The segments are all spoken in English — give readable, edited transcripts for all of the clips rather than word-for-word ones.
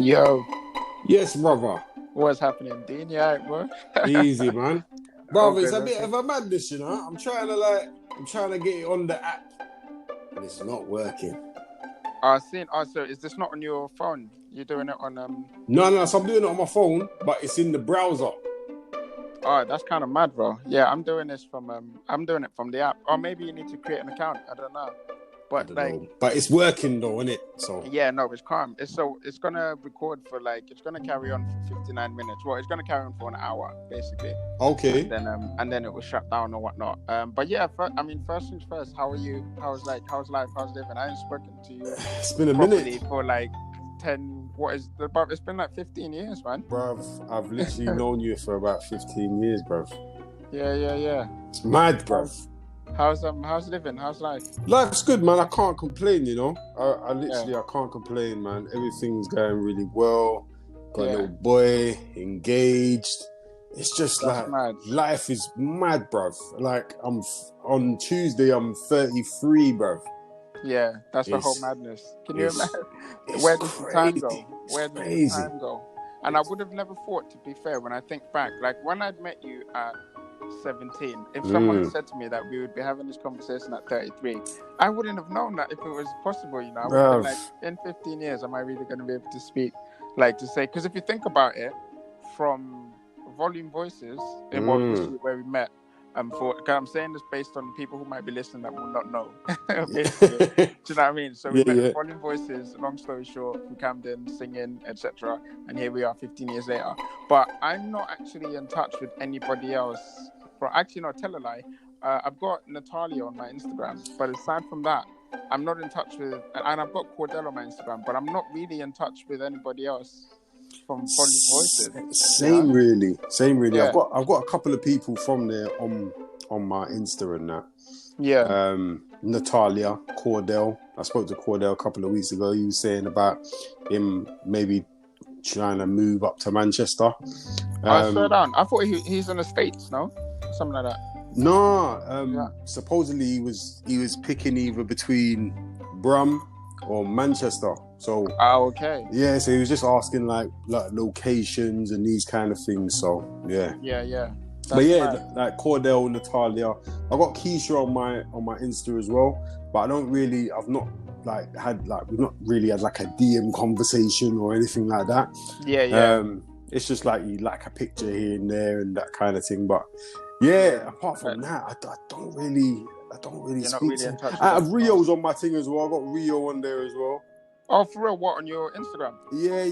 Yo, Yes, brother. what's happening, Dean? You alright, bro? Easy, man. Oh, Brother, it's good, a bit okay. of a madness, you know. I'm trying to get it on the app, and it's not working. So is this not on your phone? You're doing it on No. So I'm doing it on my phone, but it's in the browser. Oh, that's kind of mad, bro. Yeah, I'm doing it from the app. Or maybe you need to create an account. I don't know. I But don't like, know, but it's working though, isn't it? So yeah, no, it's calm. It's gonna record for it's gonna carry on for 59 minutes. Well, it's gonna carry on for an hour, basically. okay. And then it will shut down or whatnot. But yeah, first things first. How are you? How's life? How's living? I ain't spoken to you It's been a properly minute, for like 10. But it's been like 15 years, man. bruv. I've literally known you for about 15 years, bruv. Yeah. It's mad, bruv. How's living? How's life? Life's good, man. I can't complain, you know. I Yeah. can't complain, man. Everything's going really well. Got a Yeah. little boy, engaged. It's just That's like mad. life is mad, bruv. Like on Tuesday, I'm 33, bruv. Yeah, that's the whole It's madness. Can you it's imagine? it's Where does the time crazy. go? It's Where does the crazy. time go? And I would have never thought, to be fair, when I think back, like when I'd met you at 17, if someone had said to me that we would be having this conversation at 33, I wouldn't have known that if it was possible, you know. I would have been like, in 15 years, am I really going to be able to speak, like to say, because if you think about it, from Volume Voices, this is where we met, cause I'm saying this based on people who might be listening that will not know, basically. Do you know what I mean? So we met at Volume Voices, long story short, from Camden, singing, etc. And here we are 15 years later. But I'm not actually in touch with anybody else. Actually, no, tell a lie. I've got Natalia on my Instagram, but aside from that, I'm not in touch with, and I've got Cordell on my Instagram, but I'm not really in touch with anybody else from Volume Voices. Same really. Yeah. I've got a couple of people from there on my Insta and that. Yeah. Natalia, Cordell. I spoke to Cordell a couple of weeks ago. He was saying about him maybe trying to move up to Manchester. Slow down. I thought he's in the States, no? Something like that. No, supposedly he was picking either between Brum or Manchester. So okay. Yeah, so he was just asking like locations and these kind of things. So yeah. But yeah, like Cordell, Natalia. I got Keisha on my Insta as well, but I've not we've not really had like a DM conversation or anything like that. Yeah. It's just like you like a picture here and there and that kind of thing. But yeah, apart from that, I don't really speak to. I have Rio's on my thing as well. I got Rio on there as well. Oh, for real? What, on your Instagram? Yeah.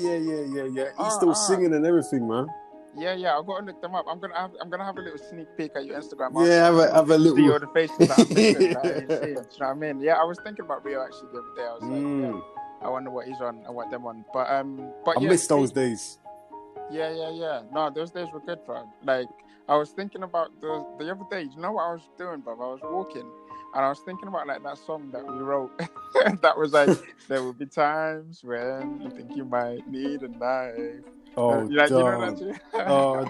He's still singing and everything, man. Yeah. I've got to look them up. I'm gonna have a little sneak peek at your Instagram. Yeah, have a little. See all the faces that I'm missing that I ain't seen. Do you know what I mean? Yeah, I was thinking about Rio actually the other day. I was like, yeah, I wonder what he's on. I want them on. But I miss those days. Yeah. No, those days were good, bro. Like I was thinking about the other day. You know what I was doing, bro? I was walking. And I was thinking about like that song that we wrote. That was like, there will be times when you think you might need a knife. Oh, you know that too? Oh,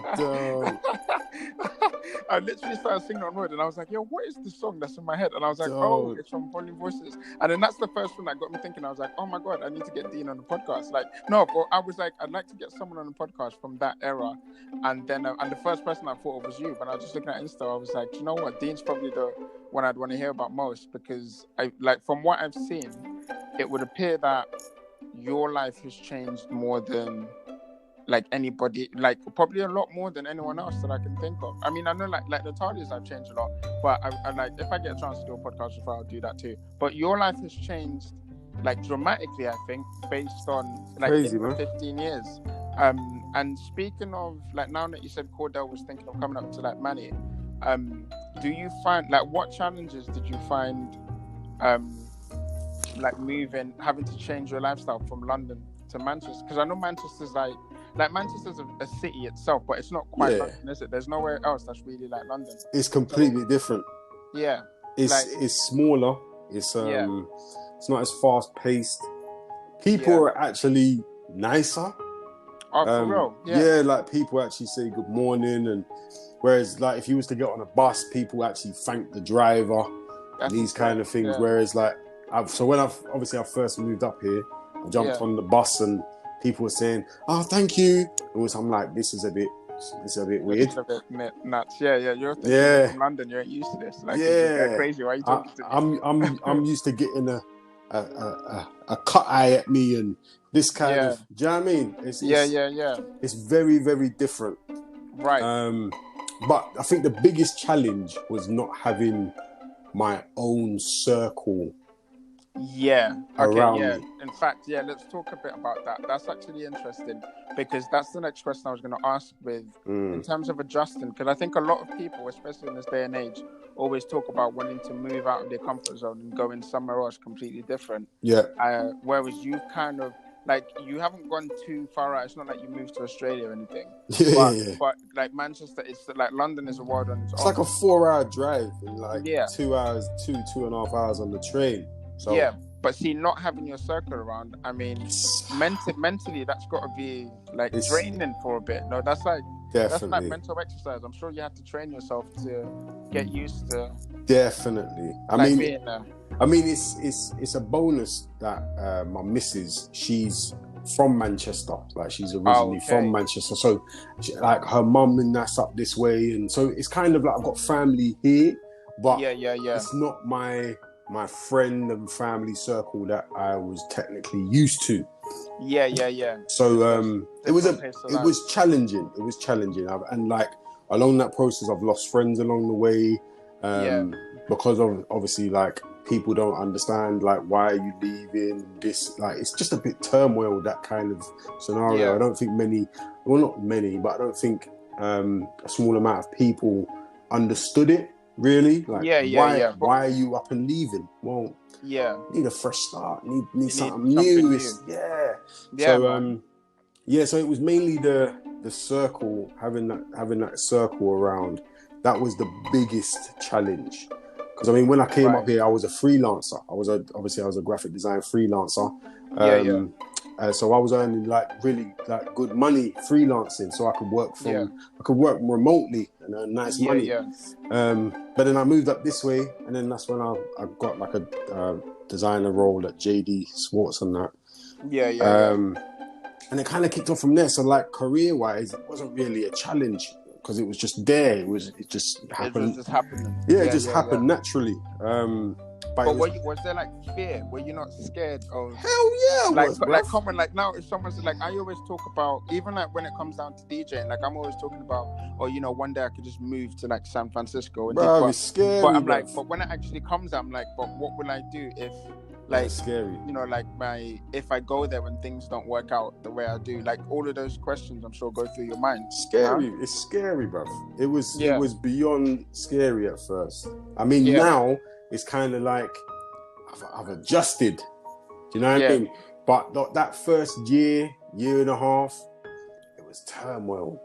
I literally started singing on road, and I was like, "Yo, what is the song that's in my head?" And I was like, "Oh, it's from Volume Voices." And then that's the first one that got me thinking. I was like, "Oh my god, I need to get Dean on the podcast." Like, no, but I was like, I'd like to get someone on the podcast from that era. And then, and the first person I thought of was you. But I was just looking at Insta. I was like, you know what? Dean's probably the one I'd want to hear about most, because from what I've seen, it would appear that your life has changed more than like anybody, like probably a lot more than anyone else that I can think of. I mean, I know like Natalia's I've changed a lot, but I like, if I get a chance to do a podcast with her, I'll do that too. But your life has changed like dramatically, I think, based on like 15 years. And speaking of like, now that you said Cordell was thinking of coming up to like Manny, do you find like, what challenges did you find like having to change your lifestyle from London to Manchester? Because I know Manchester's like Manchester's a city itself, but it's not quite London, is it? There's nowhere else that's really like London. It's completely different. Yeah. It's smaller. It's not as fast paced. People are actually nicer. Oh, for real? Yeah, like people actually say good morning, and whereas like if you was to get on a bus, people actually thank the driver. These kind of things. Yeah. Whereas like, when I first moved up here, I jumped on the bus and people were saying, "Oh, thank you." I'm like, this is a bit weird. It's a bit nuts. Yeah. You're thinking you're from London. You ain't used to this. Like, it's crazy. Why are you talking to me? I'm used to getting a cut eye at me and this kind of. Do you know what I mean? It's very, very different. Right. But I think the biggest challenge was not having my own circle. Around me. In fact, let's talk a bit about that. That's actually interesting because that's the next question I was going to ask with in terms of adjusting. Because I think a lot of people, especially in this day and age, always talk about wanting to move out of their comfort zone and go in somewhere else completely different. Yeah. Whereas you kind of, like, you haven't gone too far out. It's not like you moved to Australia or anything. But like Manchester, it's like London is a world on its own. It's like a 4-hour drive in like 2 hours, 2.5 hours on the train. So, but see, not having your circle around, I mean, mentally, that's got to be like draining for a bit. No, that's like that's like mental exercise. I'm sure you have to train yourself to get used to. Definitely. I like mean, it's a bonus that my missus, she's from Manchester. Like, she's originally from Manchester, so like her mum and that's up this way, and so it's kind of like I've got family here, but it's not my friend and family circle that I was technically used to. So it was challenging. It was challenging, and like along that process, I've lost friends along the way because of obviously like people don't understand like why are you leaving this. Like, it's just a bit turmoil, that kind of scenario. I don't think not many, but I don't think a small amount of people understood it. Really? Like, why are you up and leaving? Well, need a fresh start. Need something new. So it was mainly the circle, having that circle around. That was the biggest challenge. Because I mean, when I came up here, I was a freelancer. I was a graphic design freelancer. So I was earning like really like good money freelancing, so I could work remotely and earn nice money. But then I moved up this way, and then that's when I got like a designer role at JD Sports and that. And it kind of kicked off from there. So like career-wise, it wasn't really a challenge because it was just there. It just happened. It was just happening. It just happened naturally. But was there like fear? Were you not scared of? Hell yeah! Like now, if someone's like, I always talk about, even like when it comes down to DJing, like I'm always talking about, one day I could just move to like San Francisco. And it's scary. But I'm like, but when it actually comes, I'm like, but what will I do if? Like, it's scary. If I go there and things don't work out the way I do, like all of those questions, I'm sure go through your mind. Scary. It's scary, bruv. It was beyond scary at first. I mean, now it's kind of like I've adjusted. Do you know what I mean? But that first year and a half, it was turmoil.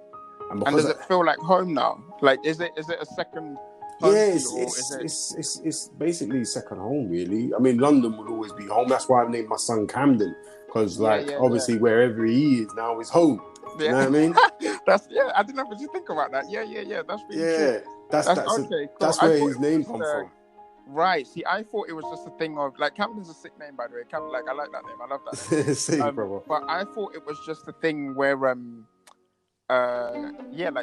And does it feel like home now? Like, is it a second? It's basically second home, really. I mean, London will always be home. That's why I named my son Camden, because obviously wherever he is now is home. You know what I mean? I didn't know what you think about that. That's really true. That's okay. Cool. That's where his name comes from. Right. See, I thought it was just a thing of like Camden's a sick name, by the way. I like that name. I love that. Same, brother. But I thought it was just a thing where like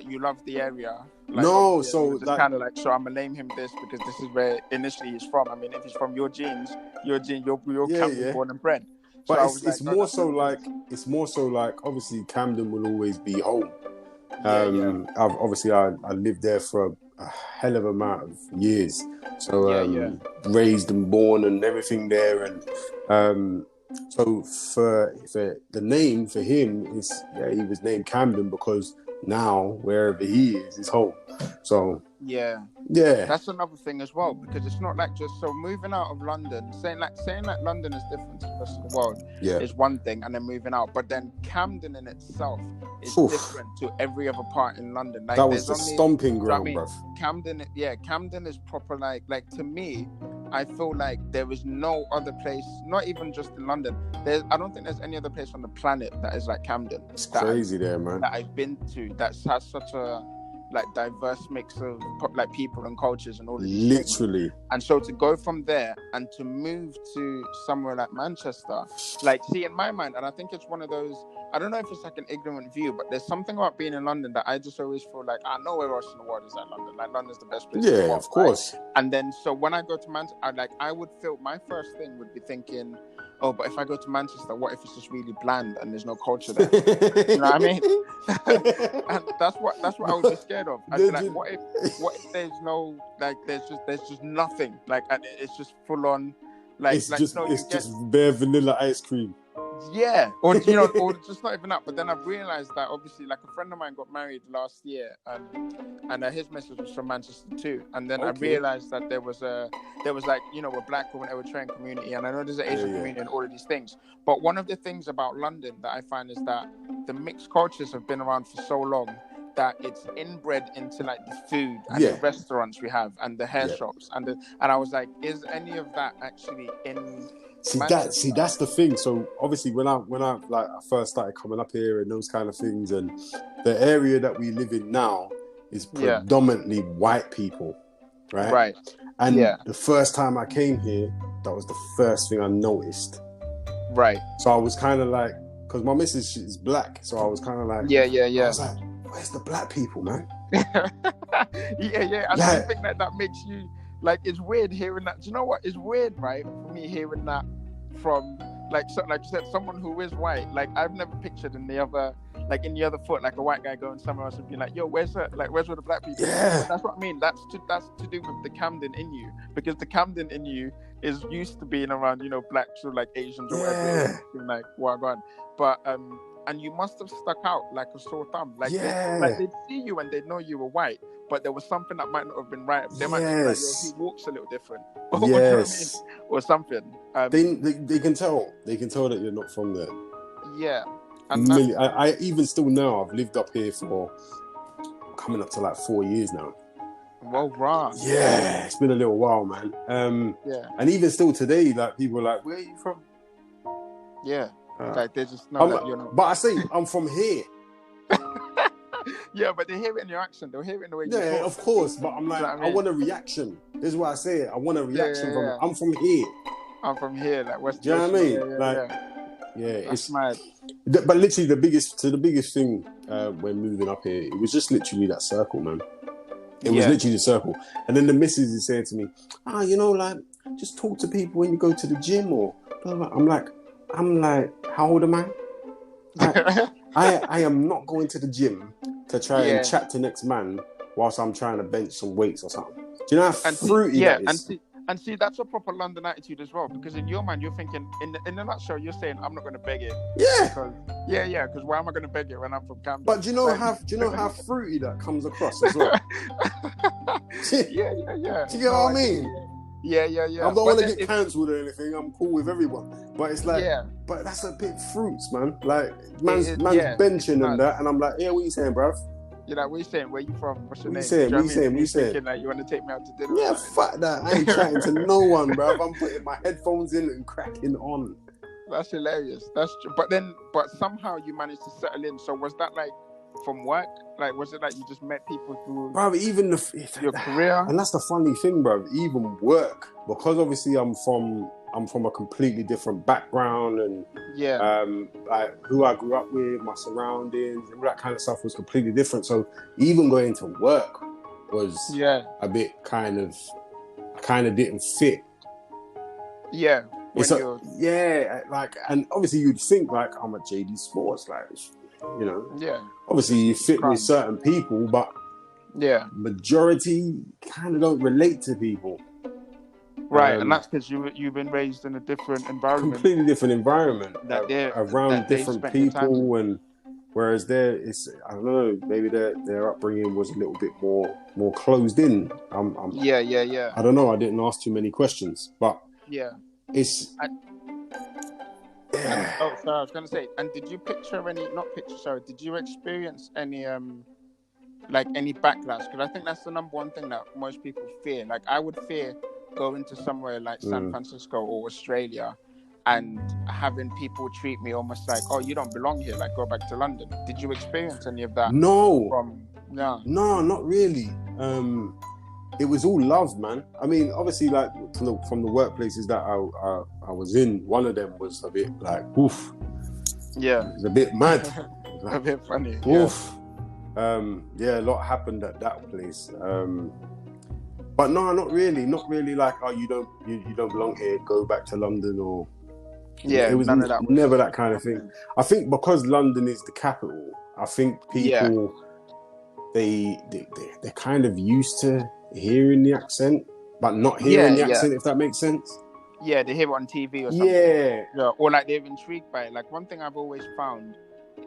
you love the area. Like, no, so it's kind of like, so I'm gonna name him this because this is where initially he's from. I mean, if he's from your genes, you're Camden born and bred. But it's more so like obviously Camden will always be home. I lived there for a hell of amount of years. So raised and born and everything there, and so for the name for him is he was named Camden because now wherever he is home. So that's another thing as well, because it's not like just so moving out of London, saying like London is different to the rest of the world is one thing, and then moving out, but then Camden in itself is different to every other part in London. Like, that was the stomping ground, bruv. Camden is proper like to me. I feel like there is no other place, not even just in London. I don't think there's any other place on the planet that is like Camden. It's crazy there, man. That I've been to that has such a like diverse mix of like people and cultures and all of these literally things. And so to go from there and to move to somewhere like Manchester, like, see, in my mind, and I think it's one of those, I don't know if it's like an ignorant view, but there's something about being in London that I just always feel like I know where else in the world is like London. Like, London's the best place in the world, of course. Right? And then so when I go to Manchester, I would feel, my first thing would be thinking, oh, but if I go to Manchester, what if it's just really bland and there's no culture there? You know what I mean? And that's what I would be scared of. I'd be like, what if there's no, like, there's just nothing, like, and it's just full on, like, it's just bare vanilla ice cream. Yeah, or you know, or just not even that. But then I've realised that obviously, like, a friend of mine got married last year, and his missus was from Manchester too. And then I realised that there was like, you know, a black woman, Eritrean community, and I know there's an Asian community and all of these things. But one of the things about London that I find is that the mixed cultures have been around for so long that it's inbred into like the food and the restaurants we have and the hair shops and I was like, is any of that actually in? See, that's the thing. So obviously, when I like I first started coming up here and those kind of things, and the area that we live in now is predominantly white people, right? Right. And the first time I came here, that was the first thing I noticed. Right. So I was kind of like, because my missus is black, so I was kind of like, I was like, where's the black people, man? Yeah. I don't think that makes you. Like, it's weird hearing that. Do you know what? It's weird, right? For me hearing that from, like you said, someone who is white. Like, I've never pictured in the other foot, like a white guy going somewhere else and being like, yo, where's all the black people? Yeah. But that's what I mean. That's to do with the Camden in you. Because the Camden in you is used to being around, you know, blacks or like Asians or whatever. Like, wagwan. But, and you must have stuck out like a sore thumb. Like, they'd see you and they'd know you were white. But there was something that might not have been right. They might be like, yo, he walks a little different. Or, you know what I mean? Or something. They can tell. They can tell that you're not from there. Yeah. And I even still now, I've lived up here for coming up to like 4 years now. Well, right. Yeah, it's been a little while, man. And even still today, like, people are like, where are you from? Yeah. Like, they just know that you're not. But I say, I'm from here. Yeah, but they hear it in your accent. They'll hear it in the way you talk. Yeah, of course. But I'm like, I want a reaction. This is what I say. I want a reaction from. I'm from here. I'm from here, like West. Do you know what I mean? It's mad. But literally, the biggest thing when moving up here, it was just literally that circle, man. It was literally the circle. And then the missus is saying to me, you know, like, just talk to people when you go to the gym or. I'm like, how old am I? Like, I am not going to the gym to try and chat to next man whilst I'm trying to bench some weights or something. Do you know how fruity that is? And see, that's a proper London attitude as well. Because in your mind, you're thinking, in the nutshell, you're saying, I'm not going to beg it. Yeah. Because why am I going to beg it when I'm from Camden? But do you know how fruity that comes across as well? Yeah. Do you get what I mean? Yeah. I don't want to get cancelled or anything. I'm cool with everyone. But it's like, but that's a bit fruits, man. Like, man's benching and that. And I'm like, what are you saying, bruv? You're like, what are you saying? Where you from? What's your name? What you saying? Like, you want to take me out to dinner? Yeah, fuck that. I ain't chatting to no one, bruv. I'm putting my headphones in and cracking on. That's hilarious. That's true. But somehow you managed to settle in. So was that like from work? Like, was it like you just met people through even your career? And that's the funny thing, bro. Even work, because obviously I'm from a completely different background, and like who I grew up with, my surroundings, all that kind of stuff was completely different. So even going to work was a bit kind of didn't fit. Yeah. Like, and obviously you'd think like I'm at JD Sports, like, you know, obviously you fit with certain people, but majority kind of don't relate to people, right? And that's because you've been raised in a different environment, completely different environment, around different people, and whereas it's I don't know, maybe their upbringing was a little bit more closed in. I don't know. I didn't ask too many questions, but it's. I was going to say, and did you did you experience any any backlash? Because I think that's the number one thing that most people fear. Like, I would fear going to somewhere like San Francisco or Australia and having people treat me almost like, oh, you don't belong here, like, go back to London. Did you experience any of that? No. No. No, not really. It was all love, man. I mean, obviously, like from the workplaces that I was in, one of them was a bit like, oof. Yeah. It was a bit mad. Like, a bit funny. Oof. A lot happened at that place. But no, not really. Not really like, oh, you don't belong here, go back to London, or it was none of that. Never that kind of thing. I think because London is the capital, I think people they're kind of used to hearing the accent, but not hearing the accent, if that makes sense. Yeah, they hear it on TV or something. Yeah. Or like they're intrigued by it. Like one thing I've always found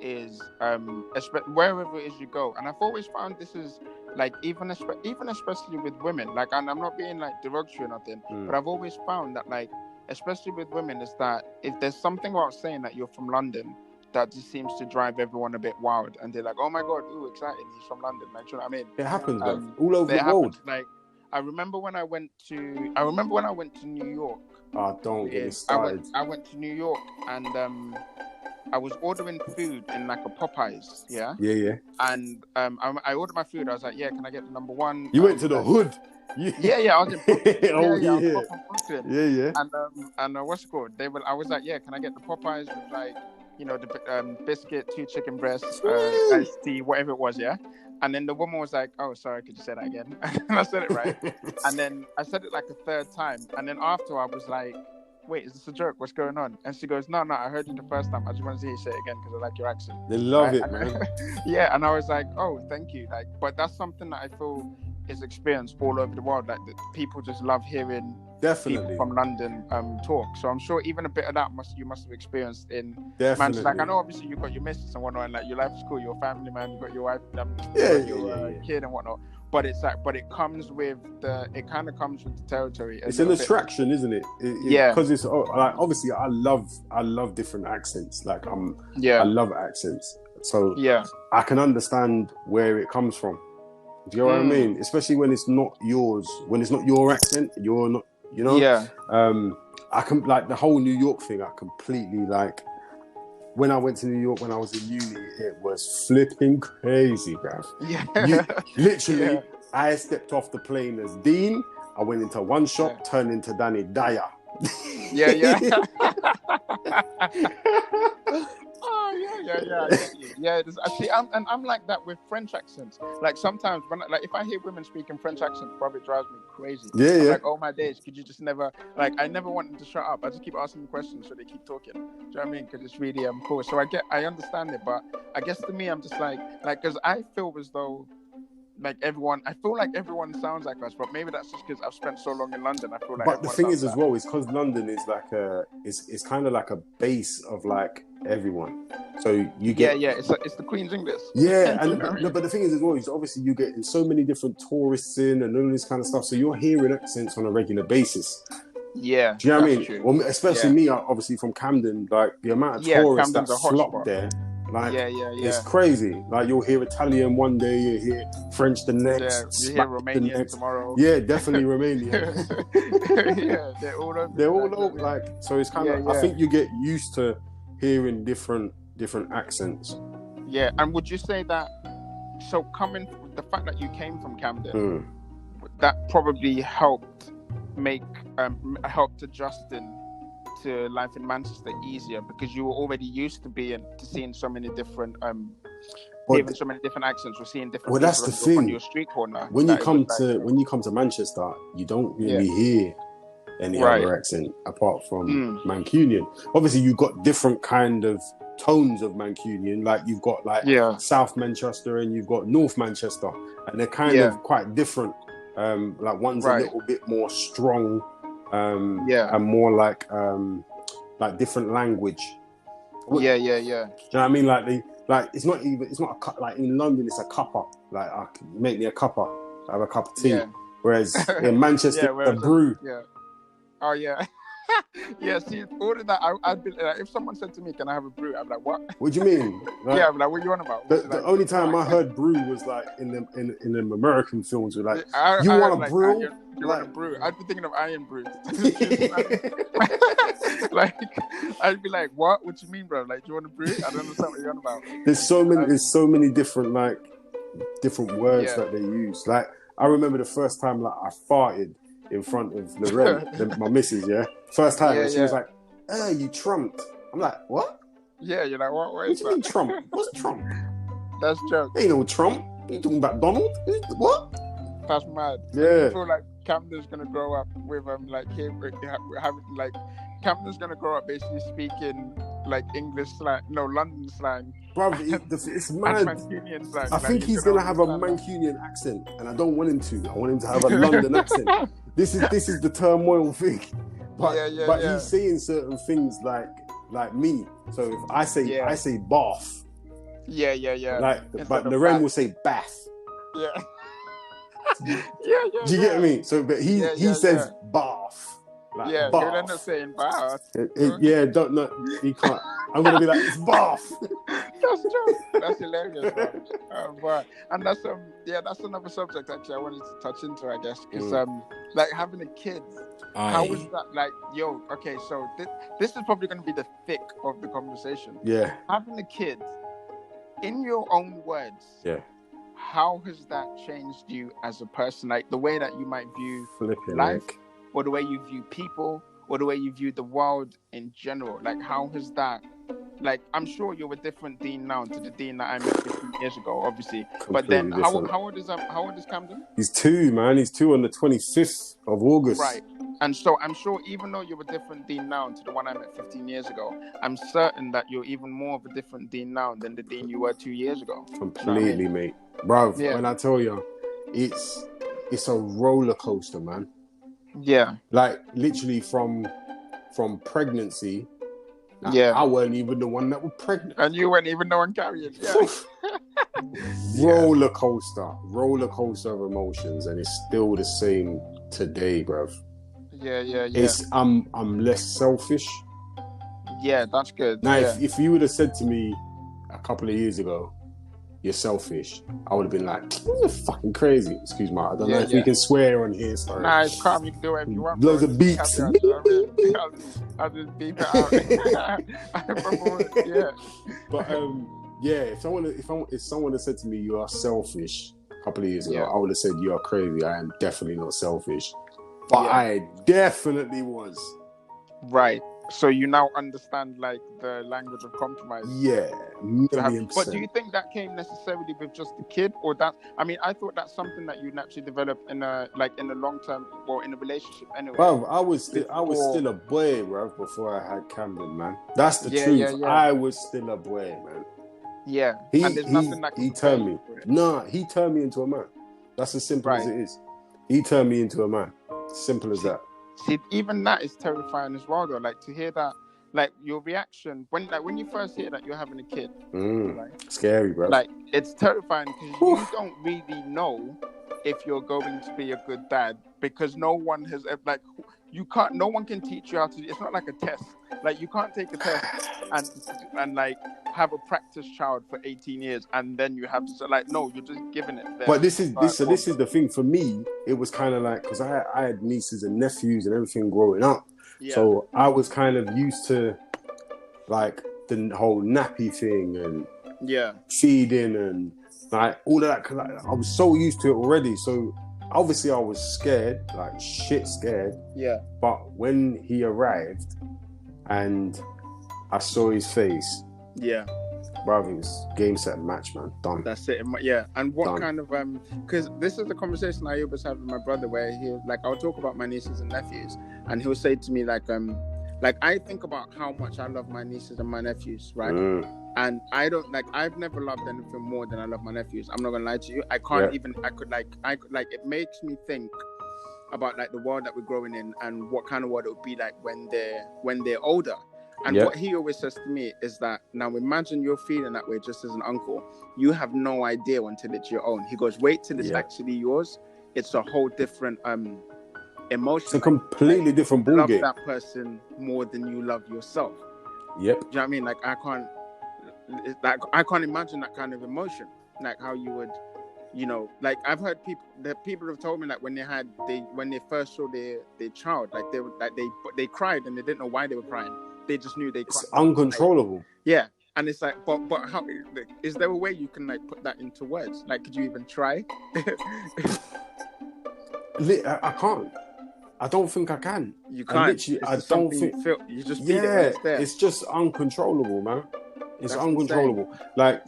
is wherever it is you go, and I've always found this is like even especially with women, like, and I'm not being like derogatory or nothing, but I've always found that like especially with women is that if there's something about saying that you're from London that just seems to drive everyone a bit wild, and they're like, oh my god, ooh, exciting, he's from London, like, you know what I mean? It happens all over the world. Like I remember when I went to New York. Don't get me started. I went to New York, and I was ordering food in like a Popeyes, yeah. And I ordered my food. I was like, yeah, can I get the number one? You went to the hood. Yeah, I was in Brooklyn. I was Brooklyn. Yeah. And what's it called? I was like, yeah, can I get the Popeyes with like, you know, the biscuit, 2 chicken breasts, iced tea, whatever it was, yeah. And then the woman was like, oh, sorry, could you say that again? And I said it right. And then I said it like a third time. And then after I was like, wait, is this a joke? What's going on? And she goes, no, I heard you the first time. I just want to see you say it again because I like your accent. They love it, man. Yeah, and I was like, oh, thank you. Like, but that's something that I feel is experienced all over the world. Like, people just love hearing people from London talk. So I'm sure even a bit of that you must have experienced in Manchester. Like, I know obviously you've got your missus and whatnot, and like your life is cool, you're a family man, you've got your wife, your kid and whatnot. But it's like, it comes with the territory. It's an attraction, isn't it? Because it's like, obviously I love different accents. Like I love accents. So I can understand where it comes from. Do you know what I mean? Especially when it's not yours, when it's not your accent, you're not, you know? Yeah. I can, like, the whole New York thing, I completely, like, when I went to New York when I was in uni, it was flipping crazy, bruv. Yeah. Literally, I stepped off the plane as Dean. I went into one shop, turned into Danny Dyer. Yeah. I'm like that with French accents. Like sometimes when, like, if I hear women speaking French accents, probably drives me crazy. I'm like, oh my days, could you just never, like, I never want them to shut up. I just keep asking them questions so they keep talking. Do you know what I mean? Because it's really cool. So I understand it, but I guess to me, I'm just like, because I feel as though I feel like everyone sounds like us, but maybe that's just because I've spent so long in London. I feel like. But the thing is, as well, is because London is like it's kind of like a base of like everyone. So you get it's the Queen's English. Yeah, and but the thing is, as well, is obviously you get so many different tourists in and all this kind of stuff. So you're hearing accents on a regular basis. Yeah, do you know what I mean? True. Well, especially me, obviously from Camden, like the amount of tourists that flock there. Like, it's crazy. Like, you'll hear Italian one day, you hear French the next. Yeah, you hear Romanian tomorrow. Yeah, definitely Romanian. They're all over. They're all over. Like, so it's kind of. I think you get used to hearing different accents. Yeah, and would you say that? So, the fact that you came from Camden, that probably helped Justin to life in Manchester easier because you were already used to seeing so many different hearing so many different accents or seeing different that's the thing on your street corner. When you come to Manchester, you don't really hear any other accent apart from Mancunian. Obviously you've got different kind of tones of Mancunian, like you've got like South Manchester and you've got North Manchester, and they're kind of quite different. Like one's a little bit more strong, and more like different language. Yeah. Do you know what I mean? Like it's not a like in London it's a cuppa. Like, I can make me a cuppa, I have a cup of tea. Whereas in Manchester, a brew. Yeah. Oh yeah. Yeah, see, all of that, I'd be like, if someone said to me, "Can I have a brew?" I'd be like, "What? What do you mean?" Like, I'd be like, "What are you on about?" The only time I heard brew was like in them American films, were like, "You want a brew?" You want a brew? I'd be thinking of iron brews. Like, I'd be like, "What? What you mean, bro? Like, do you want a brew?" I don't understand what you're on about. There's so many different like different words that they use. Like, I remember the first time like I farted in front of Lorraine, my missus, first time, and she was like, you trumped. I'm like, what? Yeah, you're like, what do you mean Trump? What's Trump? That's joke. Ain't no Trump. You talking about Donald? What? That's mad. Yeah. I feel like Camden's gonna grow up with like him having like Camden's gonna grow up basically speaking like English slang, no London slang. Bro, it's mad. Mancunian slang. I think he's gonna have a Mancunian accent, and I don't want him to. I want him to have a London accent. This is the turmoil thing. But he's saying certain things like me. So if I say bath. Yeah. Like, but Lorraine will say bath. Yeah. Do you get me? So, but he says bath. Like, bath. He'll end up saying bath. He can't. I'm gonna be like, it's bath. That's true. That's hilarious, bro. And that's that's another subject actually I wanted to touch into, I guess, because like having a kid. How was that? Like, okay, so this is probably going to be the thick of the conversation. Yeah. Having a kid, in your own words. Yeah. How has that changed you as a person? Like the way that you might view life, or the way you view people, or the way you view the world in general. Like, how has that? Like, I'm sure you're a different Dean now to the Dean that I met 15 years ago, obviously. But then, how old is Camden? He's 2, man. He's 2 on the 25th of August. Right. And so I'm sure, even though you're a different Dean now to the one I met 15 years ago, I'm certain that you're even more of a different Dean now than the Dean you were 2 years ago. Completely, mate. Bro, when I tell you, it's a roller coaster, man. Yeah. Like, literally from pregnancy. I weren't even the one that was pregnant. And you weren't even the one carrying. Roller coaster of emotions, and it's still the same today, bruv. Yeah. I'm less selfish. Yeah, that's good. Now, if you would have said to me a couple of years ago, you're selfish, I would have been like, you're fucking crazy. Excuse me, I don't know if we can swear on here. Sorry. Nah, it's calm. You can do whatever you want. Loads of beeps. I'll just beep it out. But if someone had said to me, you are selfish, a couple of years ago, I would have said, you are crazy. I am definitely not selfish. But I definitely was. Right. So you now understand like the language of compromise. Yeah, but do you think that came necessarily with just the kid, or that? I mean, I thought that's something that you naturally develop in a long term or in a relationship anyway. Bro, I was still a boy, bro, before I had Camden, man. That's the truth. Yeah. I was still a boy, man. Yeah, and there's nothing that can turned me. He turned me into a man. That's as simple as it is. He turned me into a man. Simple as that. See, even that is terrifying as well, though. Like, to hear that, like, your reaction when you first hear that you're having a kid, scary, bro. Like, it's terrifying because you don't really know if you're going to be a good dad, because no one has no one can teach you how to. It's not like a test. Like, you can't take a test and like have a practice child for 18 years and then you have to no, you're just giving it there. But this is the thing for me. It was kind of like, because I had nieces and nephews and everything growing up, so I was kind of used to like the whole nappy thing and feeding and like all of that. Cause I was so used to it already. So obviously I was scared, like shit scared. Yeah. But when he arrived and I saw his face. Yeah. Bro, it was game, set, match, man. Done. That's it. Yeah. And what kind of because this is the conversation I always have with my brother, where he I'll talk about my nieces and nephews, and he'll say to me like I think about how much I love my nieces and my nephews, right? And I don't I've never loved anything more than I love my nephews. I'm not gonna lie to you. I can't even. I could it makes me think about like the world that we're growing in and what kind of world it would be like when they're older. And what he always says to me is that, now imagine you're feeling that way just as an uncle. You have no idea until it's your own. He goes, wait till it's actually yours. It's a whole different emotion. It's a completely different ballgame. You love that person more than you love yourself. Yep. Do you know what I mean? I can't imagine that kind of emotion. Like how you would, like I've heard people have told me like when they first saw their child, like they cried and they didn't know why they were crying. They just knew they cried. It's uncontrollable. Yeah. And it's like, but how, like, is there a way you can like put that into words? Like, could you even try? I can't. I don't think I can. You can't. I don't think. You just feel it when it's there. It's just uncontrollable, man. It's That's uncontrollable. insane.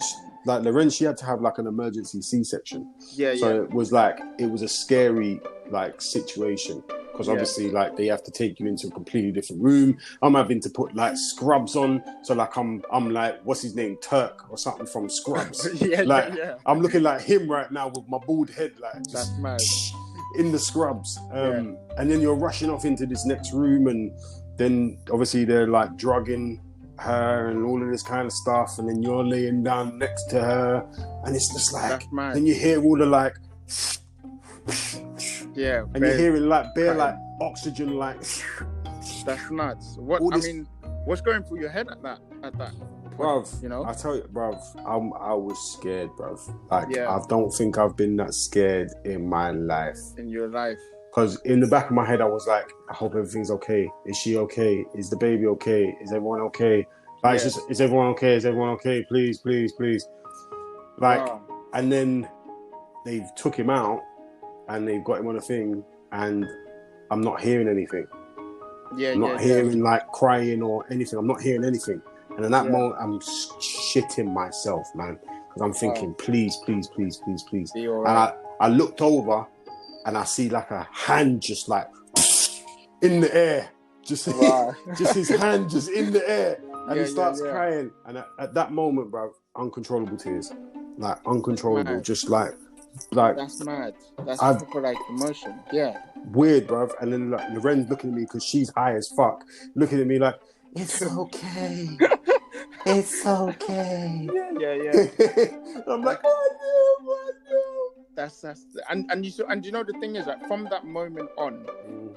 Like Lorenz, she had to have like an emergency C-section. Yeah, so it was a scary like situation. Because obviously, like, they have to take you into a completely different room. I'm having to put like scrubs on, so like I'm like, what's his name, Turk or something from Scrubs. I'm looking like him right now with my bald head, like just that's mad. In the scrubs. And then you're rushing off into this next room, and then obviously they're like drugging her and all of this kind of stuff, and then you're laying down next to her, and it's just like, then you hear all the like. Yeah, and you're hearing like bare like oxygen, like that's nuts. What's going through your head at that point, bruv? You know, I tell you, bruv, I was scared, bruv. Like, I don't think I've been that scared in my life. In your life, because in the back of my head, I was like, I hope everything's okay. Is she okay? Is the baby okay? Is everyone okay? Like, it's just, is everyone okay? Is everyone okay? Please, please, please. Like, and then they took him out. And they've got him on a thing, and I'm not hearing anything. I'm not hearing like crying or anything. I'm not hearing anything. And in that moment, I'm shitting myself, man, because I'm thinking, please, please, please, please, please. Right. And I looked over, and I see like a hand just like in the air, just his hand just in the air, and he starts crying. And at that moment, bro, uncontrollable tears, like uncontrollable, just like. That's mad. That's proper like emotion. Yeah. Weird, bruv. And then like Lorenz looking at me because she's high as fuck, looking at me like, it's okay. It's okay. Yeah. I'm like, I know. That's and you know the thing is that from that moment on,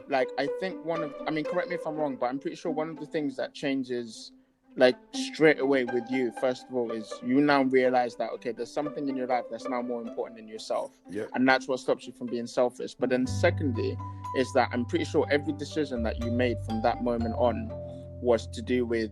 like I think correct me if I'm wrong, but I'm pretty sure one of the things that changes like straight away with you, first of all, is you now realize that, okay, there's something in your life that's now more important than yourself. And that's what stops you from being selfish. But then secondly is that I'm pretty sure every decision that you made from that moment on was to do with,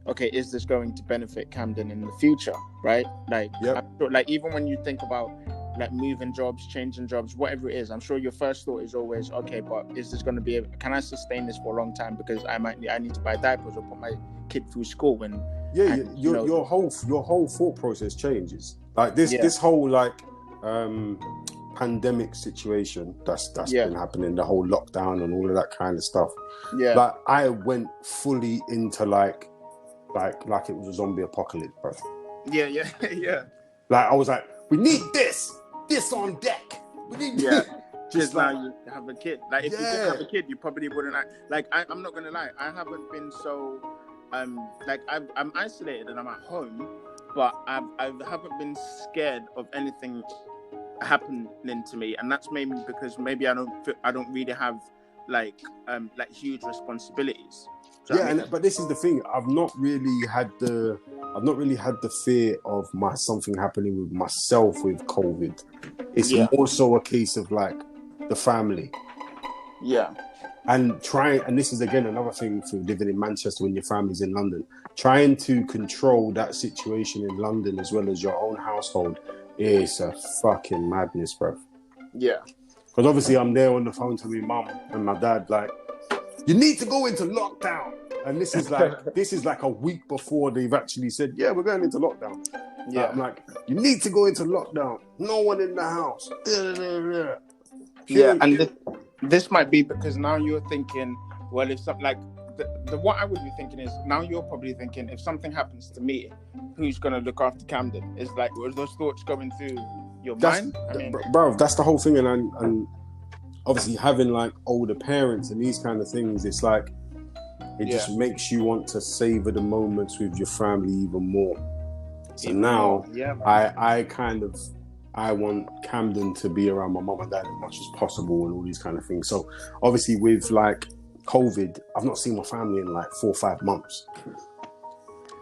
okay, is this going to benefit Camden in the future, right? Like, like even when you think about like moving jobs, changing jobs, whatever it is, I'm sure your first thought is always, okay, but is this going to be can I sustain this for a long time, because I need to buy diapers or put my kid through school. And your whole thought process changes. Like this whole like pandemic situation that's been happening, the whole lockdown and all of that kind of stuff. Like I went fully into like it was a zombie apocalypse, bro. Yeah. Like I was like, we need this on deck. We need just now you have a kid. Like if you didn't have a kid, you probably wouldn't. Like I'm not gonna lie, I haven't been so like I'm isolated and I'm at home, but I haven't been scared of anything happening to me, and that's maybe because maybe I don't really have like huge responsibilities. But this is the thing. I've not really had the fear of something happening with myself with COVID. It's more so a case of like the family. And this is again another thing for living in Manchester when your family's in London. Trying to control that situation in London as well as your own household is a fucking madness, bro. Because obviously I'm there on the phone to my mum and my dad, like, you need to go into lockdown. And this is like a week before they've actually said, yeah, we're going into lockdown. I'm like, you need to go into lockdown. No one in the house. And this might be because now you're thinking, well, if something like what I would be thinking is now you're probably thinking, if something happens to me, who's going to look after Camden? Is like, were those thoughts going through your mind? Bro, that's the whole thing. And obviously having like older parents and these kind of things, it's like, it just makes you want to savor the moments with your family even more. So now I want Camden to be around my mum and dad as much as possible and all these kind of things. So obviously with like COVID, I've not seen my family in like 4 or 5 months.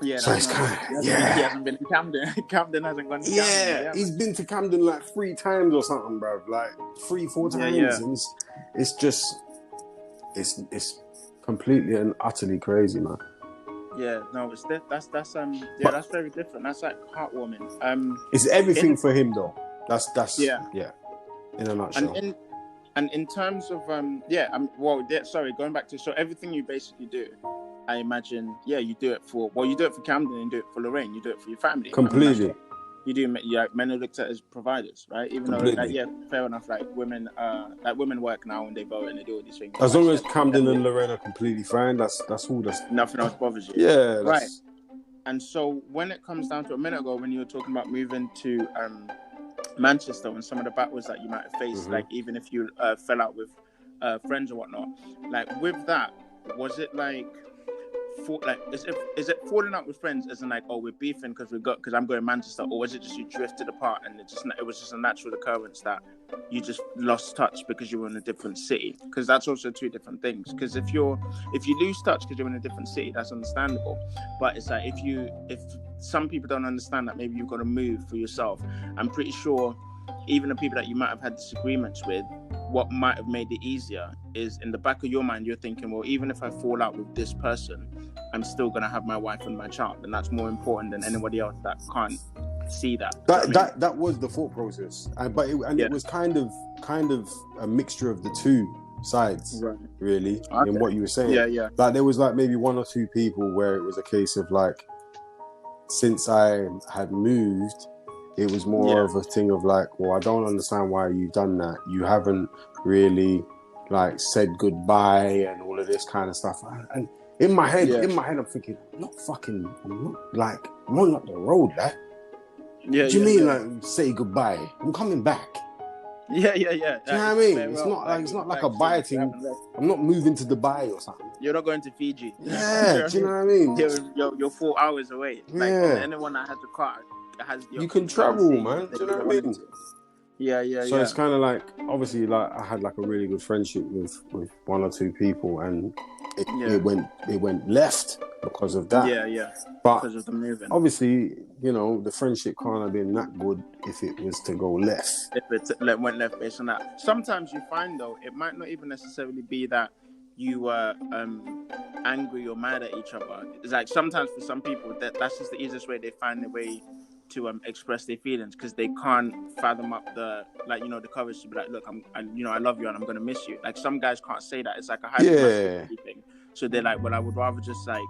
So it's kind of, he hasn't been to Camden. Camden hasn't gone to Camden. He's been to Camden like 3 times or something, bro. Like 3-4 times. And it's just, it's completely and utterly crazy, man. Yeah, no, that's that's very different. That's like heartwarming. It's everything for him though. That's yeah. In a nutshell. And in terms of sorry, going back to, so everything you basically do, I imagine, you do it for Camden and you do it for Lorraine, you do it for your family. Completely. I mean, you do, men are looked at as providers, right? Even completely. though, fair enough, women work now and they vote and they do all these things. As long as Camden and Lorraine are completely fine, that's all. Nothing else bothers you. Yeah, right. And so when it comes down to a minute ago, when you were talking about moving to Manchester and some of the battles that you might have faced, like even if you fell out with friends or whatnot, like with that, was it like, is it falling out with friends as in like, oh, we're beefing because I'm going to Manchester, or was it just you drifted apart and it was just a natural occurrence that you just lost touch because you were in a different city? Because that's also two different things. Because if you lose touch because you're in a different city, that's understandable. But it's like if some people don't understand that maybe you've got to move for yourself. I'm pretty sure even the people that you might have had disagreements with, what might have made it easier is in the back of your mind, you're thinking, well, even if I fall out with this person, I'm still going to have my wife and my child. And that's more important than anybody else that can't see that. That was the thought process. It was kind of a mixture of the two sides, really, in what you were saying. Yeah. Like there was like maybe one or two people where it was a case of like, since I had moved, it was more of a thing of like, well, I don't understand why you've done that. You haven't really like said goodbye and all of this kind of stuff. And in my head, I'm thinking, I'm not running up the road, like. Yeah. Do you mean like say goodbye? I'm coming back. Yeah. Do you know what I mean? It's not like a bye thing. I'm not moving to Dubai or something. You're not going to Fiji. Yeah, do you know what I mean? You're 4 hours away. Like anyone that has a car has. You can travel, man. Do you know what I mean? Yeah. So it's kind of like, obviously, like I had like a really good friendship with one or two people, and it went left because of that. Yeah. But because of the moving. Obviously, you know, the friendship can't have been that good if it was to go left. If it went left based on that. Sometimes you find though, it might not even necessarily be that you were angry or mad at each other. It's like sometimes for some people that's just the easiest way they find a way to express their feelings, because they can't fathom up the courage to be like, look, I love you and I'm gonna miss you. Like some guys can't say that. It's like a high thing. So they're like, well, I would rather just like,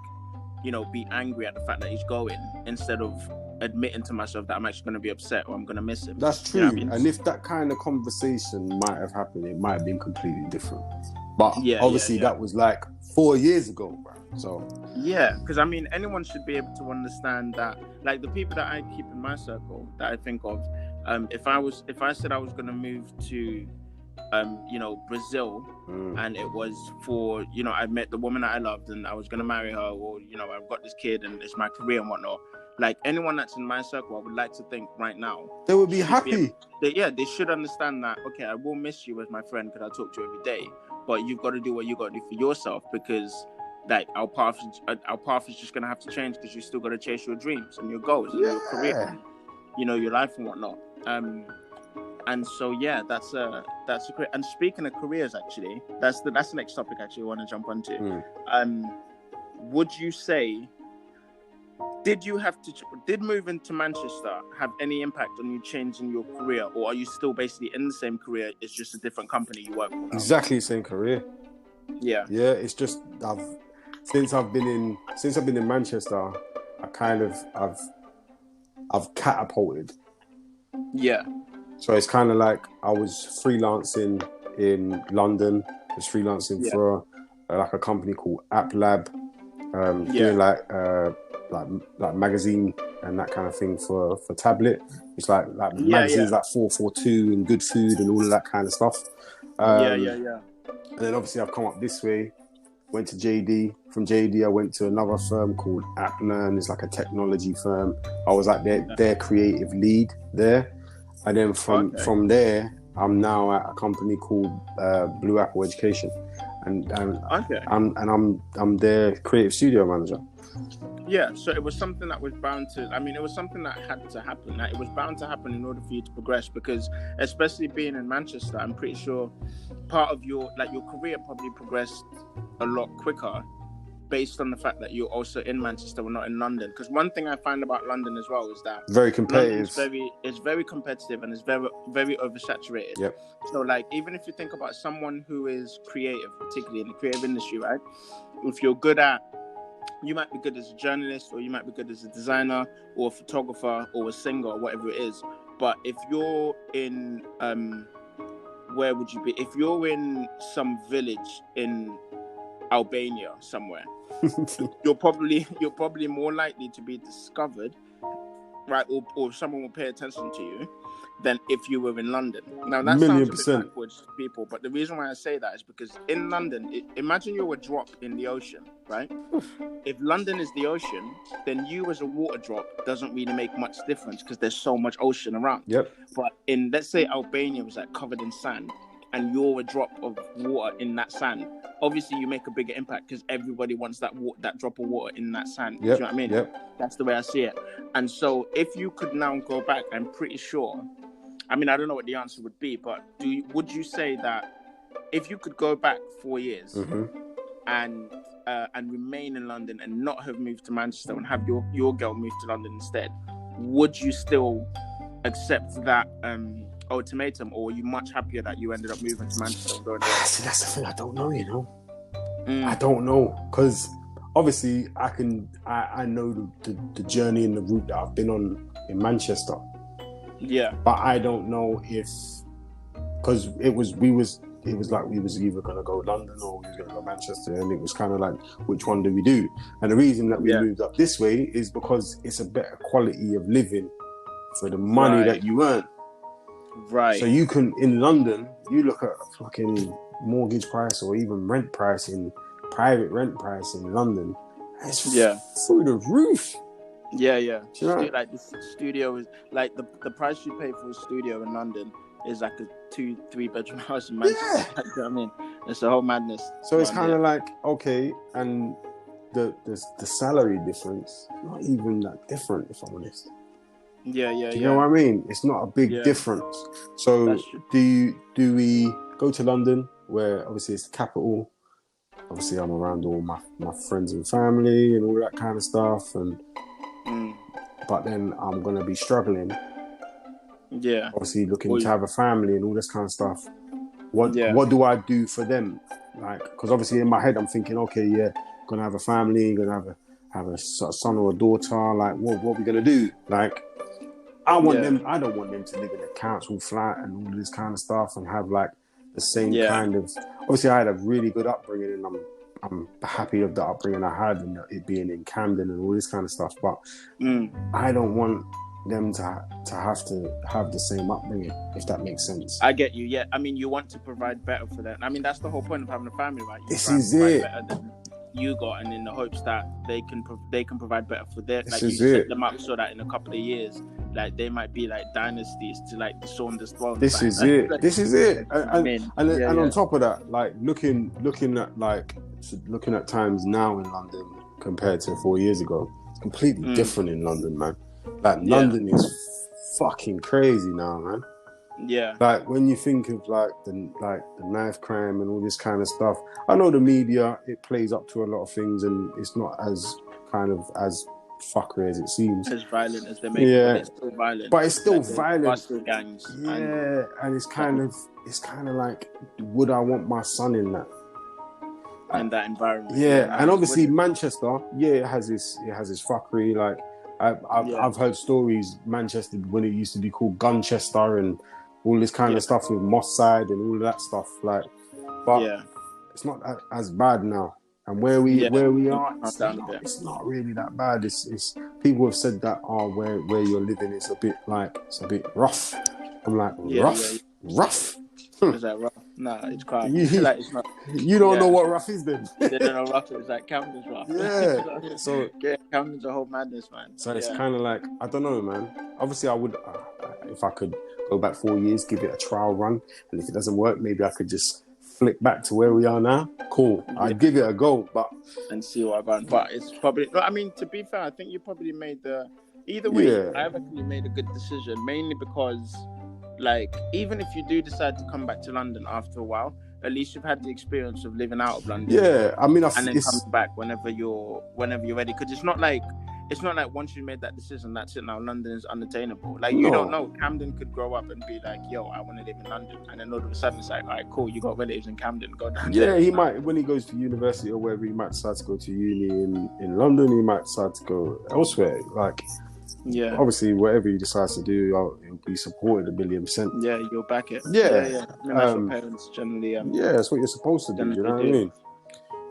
be angry at the fact that he's going instead of admitting to myself that I'm actually going to be upset or I'm going to miss him. That's true. You know what I mean? And if that kind of conversation might have happened, it might have been completely different. But obviously that was like 4 years ago, bro. So because I mean, anyone should be able to understand that. Like the people that I keep in my circle that I think of, if I said I was going to move to Brazil, and it was for, I met the woman that I loved and I was going to marry her, or, I've got this kid and it's my career and whatnot. Like anyone that's in my circle, I would like to think right now they would be happy. They should understand that, okay, I will miss you as my friend because I talk to you every day, but you've got to do what you got to do for yourself, because like our path is just going to have to change, because you still got to chase your dreams and your goals and your career, and, your life and whatnot. And so that's a great. And speaking of careers, actually, that's the next topic actually I want to jump onto. Would you say, did moving to Manchester have any impact on you changing your career, or are you still basically in the same career? It's just a different company you work for now? Exactly the same career. Yeah. It's just since I've been in Manchester, I've catapulted. Yeah. So it's kind of like I was freelancing in London. I was freelancing for like a company called App Lab, doing like magazine and that kind of thing for tablet. It's like magazines like 442 and Good Food and all of that kind of stuff. And then obviously I've come up this way, went to JD. From JD I went to another firm called AppLearn. It's like a technology firm. I was like their creative lead there. And then from there, I'm now at a company called Blue Apple Education, and I'm their creative studio manager. Yeah, so it was something that was bound to. I mean, it was something that had to happen. Like, it was bound to happen in order for you to progress, because especially being in Manchester, I'm pretty sure part of your career probably progressed a lot quicker based on the fact that you're also in Manchester or not in London. Because one thing I find about London as well is that very competitive. It's very competitive and it's very, very oversaturated. Yep. So like, even if you think about someone who is creative, particularly in the creative industry, right? If you're good at, you might be good as a journalist, or you might be good as a designer or a photographer or a singer or whatever it is. But if you're in, where would you be? If you're in some village in Albania somewhere, you're probably more likely to be discovered, right? Or someone will pay attention to you than if you were in London. Now that sounds a bit backwards to people, but the reason why I say that is because in London, imagine you're a drop in the ocean, right? If London is the ocean, then you as a water drop doesn't really make much difference because there's so much ocean around. Yep. But in, let's say Albania was like covered in sand, and you're a drop of water in that sand, obviously you make a bigger impact because everybody wants that drop of water in that sand. Yep. Do you know what I mean? Yep. That's the way I see it. And so if you could now go back, I'm pretty sure, I mean, I don't know what the answer would be, but would you say that if you could go back 4 years and remain in London and not have moved to Manchester and have your girl move to London instead, would you still accept that ultimatum, or are you much happier that you ended up moving to Manchester and going there? See, that's the thing. I don't know, you know. I don't know, because obviously I know the journey and the route that I've been on in Manchester. Yeah. But I don't know if, because it was like we was either gonna go London or we was gonna go Manchester, and it was kind of like, which one do we do? And the reason that we moved up this way is because it's a better quality of living for the money that you earn. Right. So you can, in London, you look at fucking mortgage price or even rent price in private rent price in London, it's through the roof. Yeah, yeah. You know? Like the studio is like the price you pay for a studio in London is like a 2-3 bedroom house in Manchester. Yeah. You know what I mean? It's a whole madness. So it's kind of like, okay, and the salary difference, not even that different, if I'm honest. Yeah. Do you know what I mean? It's not a big difference. So do we go to London, where obviously it's the capital? Obviously I'm around all my friends and family and all that kind of stuff, and but then I'm gonna be struggling. Yeah. Obviously looking to have a family and all this kind of stuff. What do I do for them? Like, because obviously in my head I'm thinking, okay, gonna have a family, gonna have a son or a daughter. Like, what are we gonna do? Like, I want them. I don't want them to live in a council flat and all this kind of stuff and have like the same kind of. Obviously, I had a really good upbringing, and I'm happy of the upbringing I had, and it being in Camden and all this kind of stuff. But I don't want them to have the same upbringing, if that makes sense. I get you. Yeah, I mean, you want to provide better for them. I mean, that's the whole point of having a family, right? This is it. Better than you got, and in the hopes that they can provide better for their, this like, you set them up so that in a couple of years, like, they might be like dynasties to like the Saunders throne. This is it. And on top of that, like looking at times now in London compared to 4 years ago, it's completely different in London, man. Like London is fucking crazy now, man. Yeah. Like when you think of like the knife crime and all this kind of stuff, I know the media, it plays up to a lot of things, and it's not as kind of as fuckery as it seems. As violent as they make it, but it's still violent. But it's still violent. Busted gangs. Yeah, and it's kind of like, would I want my son in that? In that environment. Yeah, and obviously Manchester, it has this fuckery. Like I've heard stories, Manchester, when it used to be called Gunchester and all this kind of stuff with Moss Side and all of that stuff. Like, but it's not as bad now. And where we are, it's not really that bad. It's people have said that where you're living is a bit rough. I'm like, rough. Is that rough? No, it's calm. Like, it's not. You don't know what rough is then. They don't know rough. It's like Camden's rough. Yeah. So Camden's a whole madness, man. So it's kind of like, I don't know, man. Obviously, I would, if I could go back 4 years, give it a trial run, and if it doesn't work, maybe I could just flick back to where we are now. Cool. I'd give it a go, and see what I've done. But it's probably. I mean, to be fair, I think you probably made either way. I've actually made a good decision, mainly because, like, even if you do decide to come back to London after a while, at least you've had the experience of living out of London. Yeah, I mean, and then coming back whenever you're ready. Because it's not like once you made that decision, that's it. Now London is unattainable. Like you don't know. Camden could grow up and be like, "Yo, I want to live in London," and then all of a sudden it's like, "All right, cool, you got relatives in Camden, go down." Yeah, he might, when he goes to university or wherever, he might decide to go to uni in London. He might decide to go elsewhere. Like, yeah, obviously, whatever he decides to do, he'll be supported 1,000,000%. Yeah, you'll back it. Yeah. I mean, that's what parents generally. Yeah, that's what you're supposed to do. You know what I mean?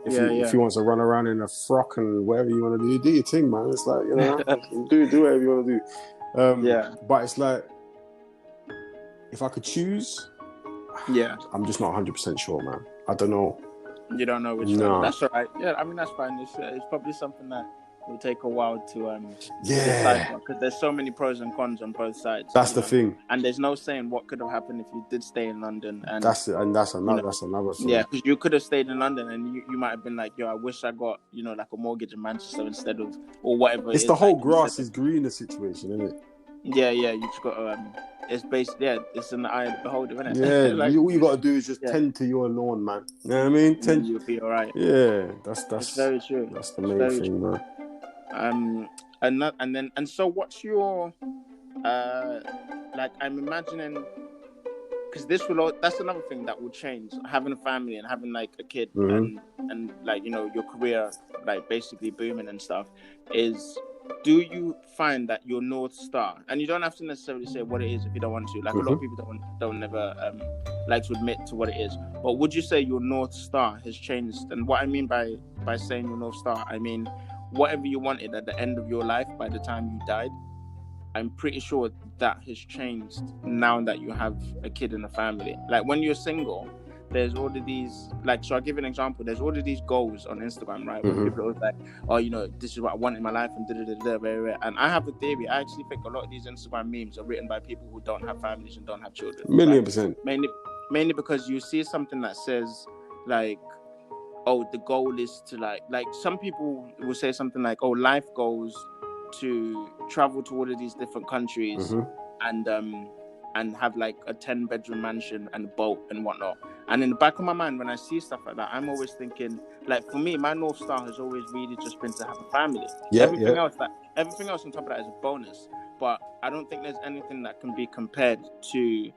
If he wants to run around in a frock and whatever you want to do your thing, man. It's like, you know, do whatever you want to do. But it's like, if I could choose, I'm just not 100% sure, man. I don't know. You don't know which one. That's all right. Yeah, I mean, that's fine. It's probably something that will take a while to decide, because there's so many pros and cons on both sides. That's the thing. And there's no saying what could have happened if you did stay in London. And that's another thing. Yeah, because you could have stayed in London and you might have been like, yo, I wish I got, like a mortgage in Manchester instead of, or whatever. It's the whole grass is greener situation, isn't it? Yeah, you just got to, it's it's in the eye of the beholder, isn't it? Yeah, like, all you got to do is just tend to your lawn, man. You know what I mean? You'll be all right. Yeah, that's very true. That's the main thing, man. And so what's your like, I'm imagining, because that's another thing that will change, having a family and having like a kid, and like, your career like basically booming and stuff, is, do you find that your North Star, and you don't have to necessarily say what it is if you don't want to, like a lot of people don't never like to admit to what it is, but would you say your North Star has changed? And what I mean by saying your North Star, I mean whatever you wanted at the end of your life by the time you died, I'm pretty sure that has changed now that you have a kid and a family. Like when you're single, there's all of these, like, so I'll give you an example. There's all of these goals on Instagram, right? Where people are like, oh, this is what I want in my life, and da-da-da-da. And I have a theory. I actually think a lot of these Instagram memes are written by people who don't have families and don't have children. 1,000,000%. Mainly because you see something that says, like, oh, the goal is to like some people will say something like, oh, life goes to travel to all of these different countries and have like a 10-bedroom mansion and a boat and whatnot. And in the back of my mind, when I see stuff like that, I'm always thinking, like, for me, my North Star has always really just been to have a family. Everything else on top of that is a bonus. But I don't think there's anything that can be compared to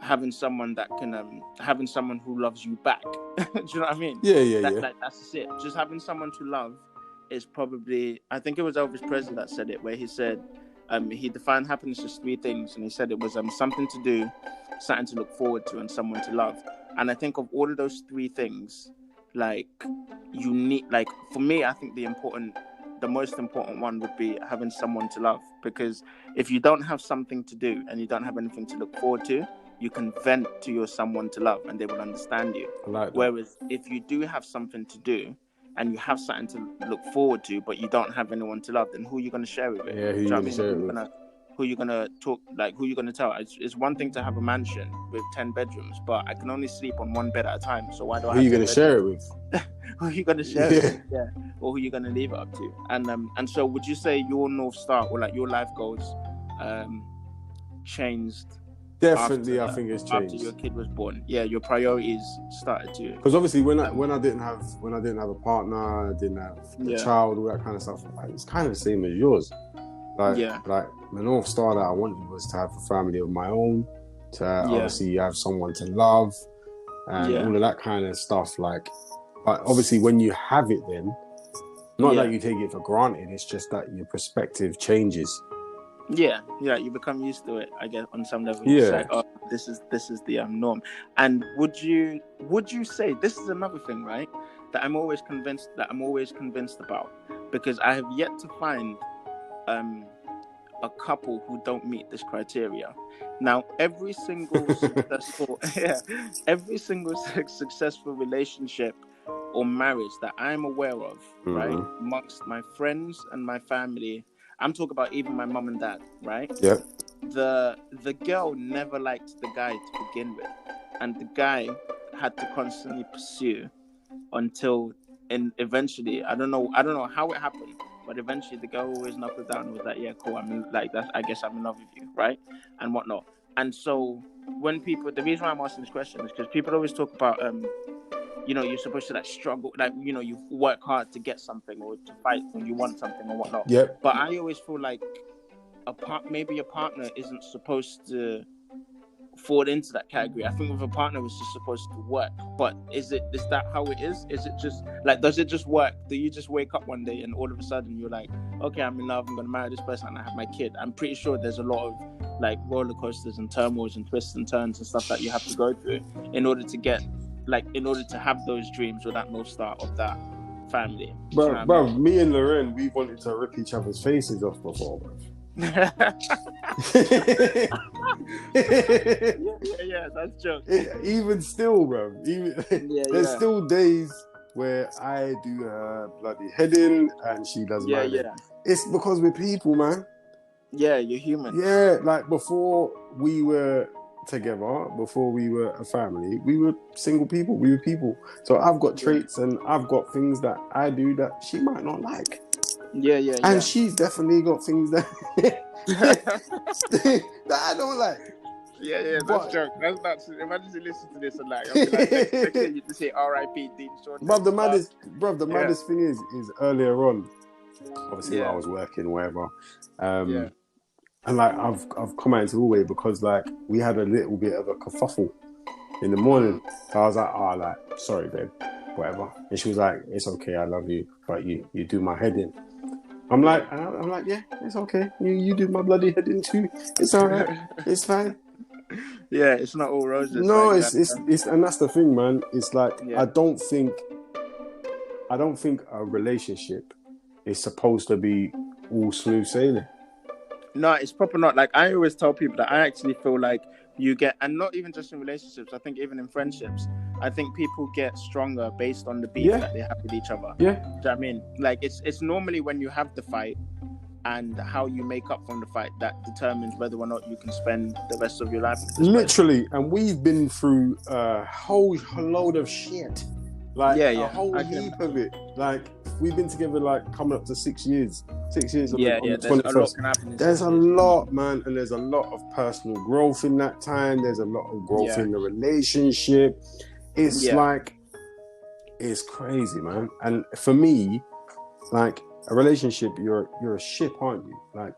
having someone that can having someone who loves you back. Do you know what I mean? Like, that's it. Just having someone to love is probably, I think it was Elvis Presley that said it, where he said he defined happiness as 3 things, and he said it was something to do, something to look forward to, and someone to love. And I think of all of those 3 things, like, you need, like, for me, I think the most important one would be having someone to love, because if you don't have something to do and you don't have anything to look forward to, you can vent to your someone to love and they will understand you. I like that. Whereas if you do have something to do and you have something to look forward to, but you don't have anyone to love, then who are you going to share it with? Yeah, who are you going to share it with? Who are you going to talk, like, who are you going to tell? It's one thing to have a mansion with 10 bedrooms, but I can only sleep on 1 bed at a time. So why do I Who are you going to share it with? Who are you going to share it with? Yeah. Or who are you going to leave it up to? And so would you say your North Star, or like your life goals, changed? Definitely, I think it's changed after your kid was born. Yeah, your priorities started to. Because obviously, when I didn't have a partner, I didn't have a child, all that kind of stuff. Like, it's kind of the same as yours. Like the North Star that I wanted was to have a family of my own, to obviously have someone to love, and all of that kind of stuff. Like, but obviously, when you have it, then not that you take it for granted. It's just that your perspective changes. Yeah, you become used to it, I guess, on some level. It's like, oh, this is the norm. And would you say, this is another thing, right, that I'm always convinced about, because I have yet to find a couple who don't meet this criteria. Now, every single successful relationship or marriage that I'm aware of, right, amongst my friends and my family, I'm talking about even my mum and dad, right? Yeah. The girl never liked the guy to begin with, and the guy had to constantly pursue until, and eventually, I don't know how it happened, but eventually the girl always knuckled down and was like, yeah, cool, I guess I'm in love with you, right? And whatnot. And so when people, the reason why I'm asking this question is because people always talk about, you're supposed to like struggle, like, you work hard to get something or to fight when you want something or whatnot. Yep. But I always feel like maybe a partner isn't supposed to fall into that category. I think with a partner, it's just supposed to work. But is that how it is? Is it just like, does it just work? Do you just wake up one day and all of a sudden you're like, okay, I'm in love, I'm going to marry this person and I have my kid? I'm pretty sure there's a lot of like roller coasters and turmoils and twists and turns and stuff that you have to go through in order to have those dreams or that North Star of that family. Bro, me and Loren, we wanted to rip each other's faces off before, bro. yeah, that's true. Even still, bro. There's still days where I do her bloody heading and she does mine. Yeah. It's because we're people, man. Yeah, you're human. Yeah, like before we were together, before we were a family, we were single people. We were people. So I've got traits and I've got things that I do that she might not like. Yeah. And she's definitely got things that that I don't like. Yeah, that's true. That's not. Imagine you listen to this and like, I'll be like, next you just say R.I.P. Dean Jordan. Bro, the maddest thing is earlier on, obviously while I was working, whatever. And like I've come out into Allway because like we had a little bit of a kerfuffle in the morning. So I was like, sorry, babe, whatever. And she was like, it's okay, I love you, but you do my head in. I'm like, yeah, it's okay. You do my bloody head in too. It's all right. It's fine. Yeah, it's not all roses. No, like it's and that's the thing, man. It's like I don't think a relationship is supposed to be all smooth sailing. No, it's proper not. Like I always tell people that I actually feel like you get, and not even just in relationships, I think even in friendships, I think people get stronger based on the beef that they have with each other. Yeah. Do you know what I mean? Like it's normally when you have the fight and how you make up from the fight that determines whether or not you can spend the rest of your life with this literally person. And we've been through a whole load of shit. Like a whole heap of it. Like we've been together like coming up to 6 years. 6 years on the 21st. There's a lot, man, and there's a lot of personal growth in that time. There's a lot of growth in the relationship. It's like it's crazy, man. And for me, like a relationship, you're a ship, aren't you? Like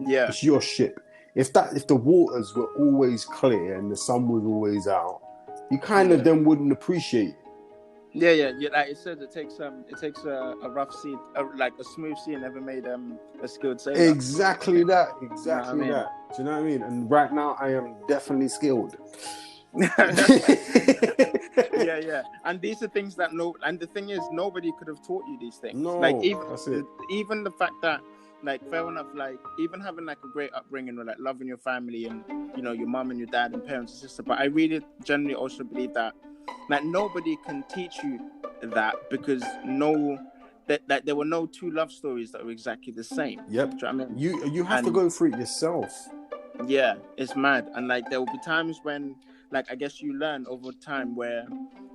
it's your ship. If the waters were always clear and the sun was always out, you kind of then wouldn't appreciate it. Yeah. Like it says, it takes a rough sea, like a smooth sea, never made a skilled sailor. Exactly that. Do you know what I mean? And right now, I am definitely skilled. Yeah. And these are things that and the thing is, nobody could have taught you these things. No, like that's it. Even the fact that, like, fair enough, like even having like a great upbringing or like loving your family and your mom and your dad and parents and sister. But I really generally also believe that. Like nobody can teach you that because that there were no two love stories that were exactly the same. Yep. Do you know what I mean? You have to go through it yourself. Yeah, it's mad. And like there will be times when like I guess you learn over time where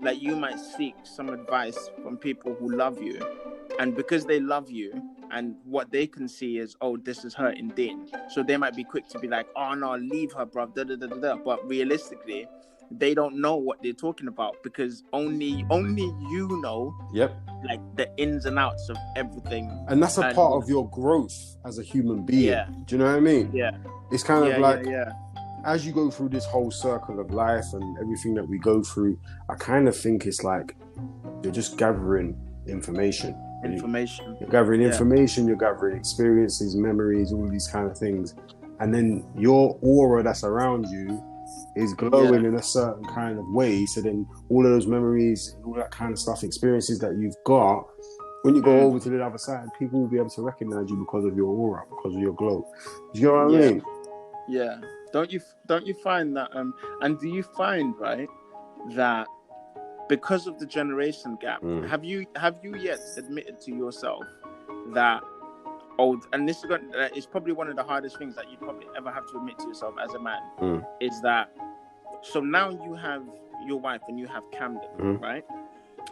like you might seek some advice from people who love you, and because they love you and what they can see is, oh, this is hurting Dean, so they might be quick to be like, oh no, leave her, bruv, but realistically they don't know what they're talking about because only you know like the ins and outs of everything, and that's a part of your growth as a human being. Do you know what I mean? It's kind of like as you go through this whole circle of life and everything that we go through, I kind of think it's like you're just gathering information. You're gathering information, you're gathering experiences, memories, all these kind of things, and then your aura that's around you is glowing in a certain kind of way. So then all of those memories and all that kind of stuff, experiences that you've got, when you go over to the other side, people will be able to recognize you because of your aura, because of your glow. Do you know what I mean? Yeah. Don't you find that and do you find, right, that because of the generation gap, have you yet admitted to yourself that and this is it's probably one of the hardest things that you probably ever have to admit to yourself as a man, is that so now you have your wife and you have Camden, right?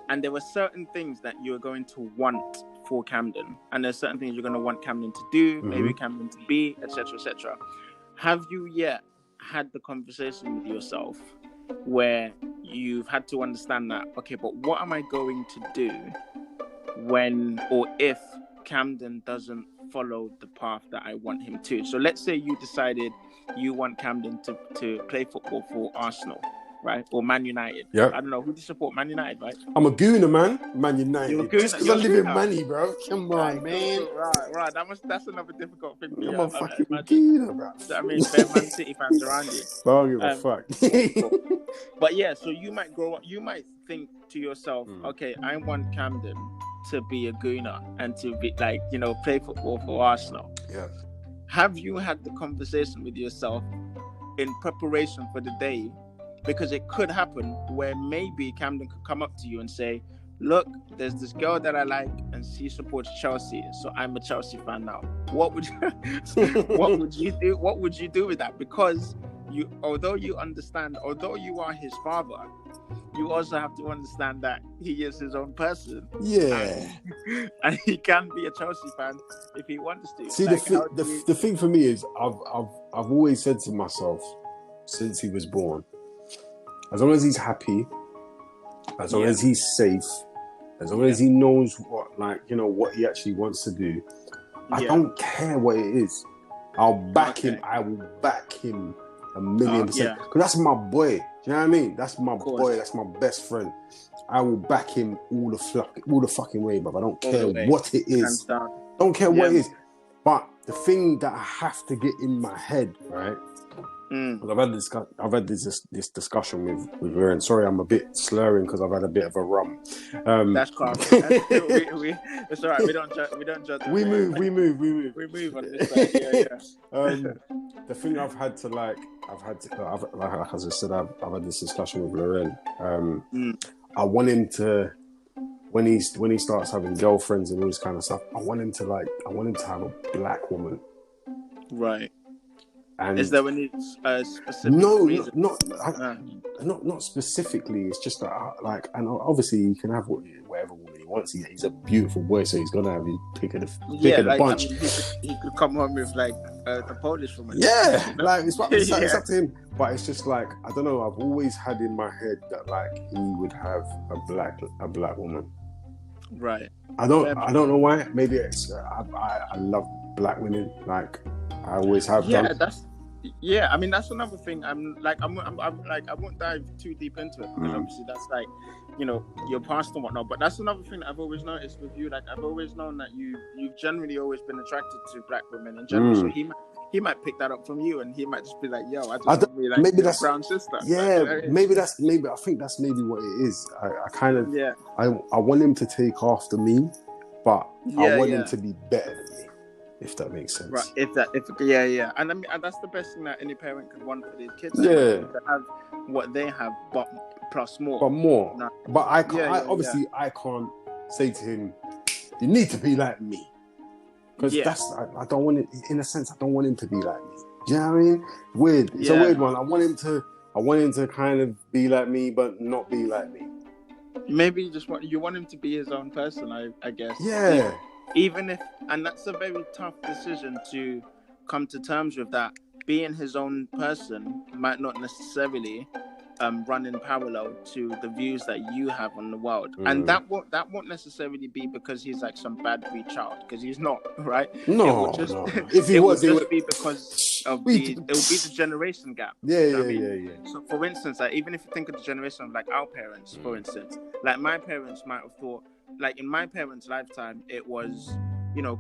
And there were certain things that you're going to want for Camden, and there's certain things you're going to want Camden to do, maybe Camden to be, etc., etc. Have you yet had the conversation with yourself where you've had to understand that, okay, but what am I going to do when or if Camden doesn't follow the path that I want him to? So let's say you decided you want Camden to play football for Arsenal, right? Or Man United. Yeah. I don't know. Who do you support? Man United, right? I'm a gooner, man. Man United. You're a gooner. Just because I live in Manny, bro. Come on, right, man. Cool. Right. That's another difficult thing. I'm a fucking gooner, bro. I mean, bare Man City fans around you. I don't give a fuck. But yeah, so you might grow up. You might think to yourself, okay, I want Camden to be a gooner and to be like, play football for Arsenal. Yeah. Have you had the conversation with yourself in preparation for the day? Because it could happen where maybe Camden could come up to you and say, look, there's this girl that I like and she supports Chelsea, so I'm a Chelsea fan now. What would you do? What would you do with that? Because although you are his father, you also have to understand that he is his own person. Yeah. And he can be a Chelsea fan if he wants to. See, the thing for me is I've always said to myself since he was born, as long as he's happy, as long as he's safe, as long as he knows what he actually wants to do, I don't care what it is. I'll back him. I will back him 1,000,000%. Because that's my boy. Do you know what I mean? That's my boy. That's my best friend. I will back him all the fucking way, but I don't care what it is. Don't care what it is. But the thing that I have to get in my head, right? I've had this discussion with her, and sorry, I'm a bit slurring because I've had a bit of a rum. That's calm. It's all right. We don't judge. We move on this side. The thing I've had to like as I said, I've had this discussion with Loren. I want him to, when he starts having girlfriends and all this kind of stuff, I want him to have a black woman. Right. And is there any specific reason? Not specifically. It's just that, and obviously he can have whatever woman he wants. He's a beautiful boy, so he's gonna have his pick of the bunch. I mean, he could come home with a Polish woman. Yeah, it's up to him. But it's just I don't know. I've always had in my head that he would have a black woman. Right. I don't know why. Maybe it's I love black women. I always have done. I mean, that's another thing. I won't dive too deep into it because obviously that's your past and whatnot. But that's another thing that I've always noticed with you. I've always known that you've generally always been attracted to black women in general. So he might pick that up from you, and he might just be like, "Yo, I just really like maybe that's brown sister." Yeah, I think that's maybe what it is. I want him to take after me, but I want him to be better than me. If that makes sense, right? And I mean, and that's the best thing that any parent could want for their kids. To have what they have, but plus more. But more. No. But I can't. I can't say to him, "You need to be like me," because I don't want it. In a sense, I don't want him to be like me. Do you know what I mean? Weird. It's a weird one. I want him to kind of be like me, but not be like me. Maybe you want him to be his own person. I guess. Yeah. Even if, and that's a very tough decision to come to terms with, that being his own person might not necessarily run in parallel to the views that you have on the world. And that won't necessarily be because he's some bad breed child, because he's not, right? No, If he was, it would be because of it would be the generation gap. Yeah. So for instance, even if you think of the generation of our parents, for instance, my parents might have thought, in my parents' lifetime, it was,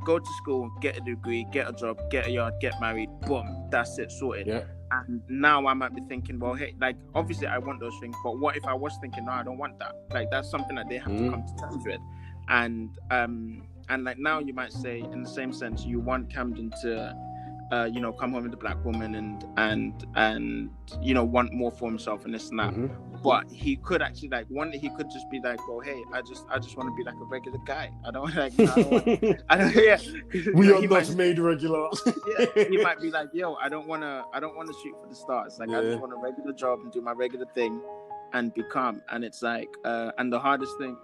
go to school, get a degree, get a job, get a yard, get married, boom, that's it, sorted. Yeah. And now I might be thinking, well, hey, obviously I want those things, but what if I was thinking, no, I don't want that? That's something that they have to come to terms with. And now you might say, in the same sense, you want Camden to, come home with a black woman and want more for himself and this and that. Mm-hmm. But he could actually one day he could just be well, hey, I just want to be a regular guy. I don't we are not made regular. He might be yo, I don't want to shoot for the stars. I just want a regular job and do my regular thing and be calm. And it's and one of the hardest things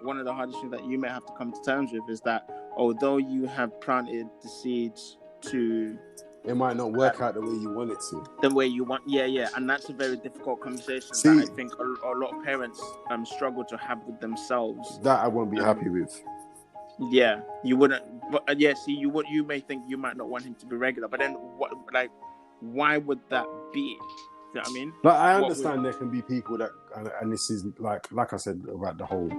that you may have to come to terms with is that although you have planted the seeds to it might not work out the way you want it to. The way you want, yeah, and that's a very difficult conversation that I think a lot of parents struggle to have with themselves. That I won't be happy with. Yeah, you wouldn't. But you may think you might not want him to be regular, but then why would that be? You know what I mean? But I understand there can be people that, and this is like I said about the whole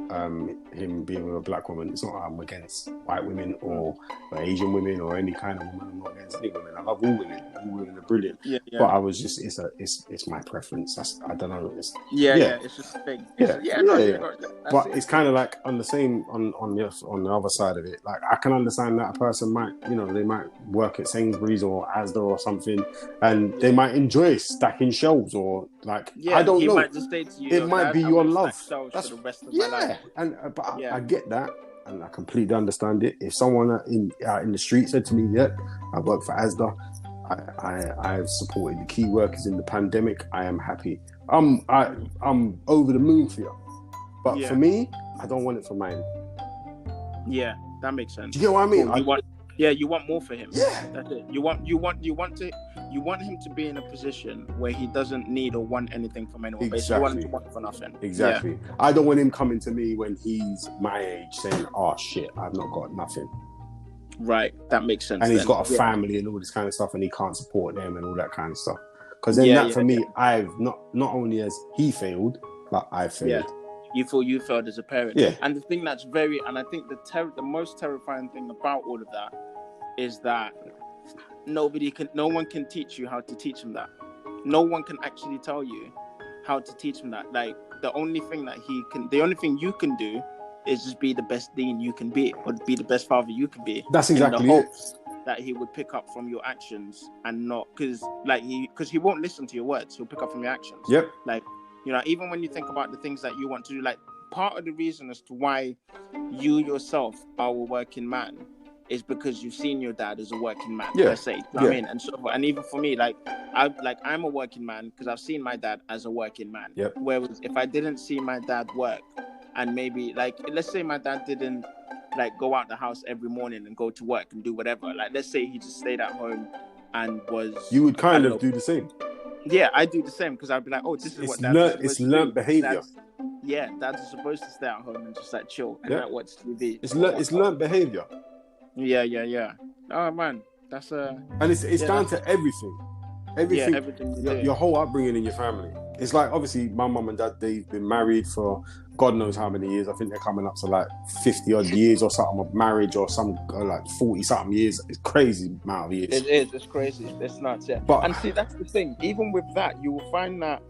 him being with a black woman. It's not I'm against white women or Asian women or any kind of woman. I'm not against any women. I love all women. All women are brilliant. Yeah. But I was just it's my preference. I don't know. It's just a thing. Yeah. But it's kind of like on the same on the other side of it. Like I can understand that a person might they might work at Sainsbury's or Asda or something, and they might enjoy stacking shelves or like I don't know. Might just say to you, it might be your love. That's for the rest of my life. I get that, and I completely understand it. If someone out in the street said to me, "Yep, I work for Asda. I have supported the key workers in the pandemic. I am happy. I'm over the moon for you." But for me, I don't want it for mine. Yeah, that makes sense. Do you get what I mean? You want more for him. Yeah, that's it. You want him to be in a position where he doesn't need or want anything from anyone. Exactly. You want him to want for nothing. Exactly. Yeah. I don't want him coming to me when he's my age saying, "Oh shit, I've not got nothing." Right. That makes sense. And he's got a family and all this kind of stuff, and he can't support them and all that kind of stuff. Because then for me, I've not only has he failed, but I failed. Yeah. You feel you failed as a parent. Yeah. And the thing that's and I think the most terrifying thing about all of that is that no one can teach you how to teach him that. No one can actually tell you how to teach him that. Like the only thing you can do is just be the best dean you can be, or be the best father you can be. That's exactly it. That he would pick up from your actions and not because he won't listen to your words. He'll pick up from your actions. Yep. Like, even when you think about the things that you want to do, like part of the reason as to why you yourself are a working man is because you've seen your dad as a working man, per se. You know what I mean? And so, and even for me, I'm a working man because I've seen my dad as a working man. Yep. Whereas if I didn't see my dad work, and maybe let's say my dad didn't go out the house every morning and go to work and do whatever. Like let's say he just stayed at home and was. You would kind of do the same. Yeah, I do the same because I'd be like, oh, this is what it's learned behavior. Dads are supposed to stay at home and just chill and watch TV. It's learned behavior. Yeah. Oh man, that's and it's down to everything. Everything your whole upbringing in your family. It's like obviously my mum and dad, they've been married for God knows how many years. I think they're coming up to 50 odd years or something of marriage, or some 40 something years. It's crazy amount of years. It is. It's crazy. It's nuts. Yeah. And see, that's the thing. Even with that, you will find that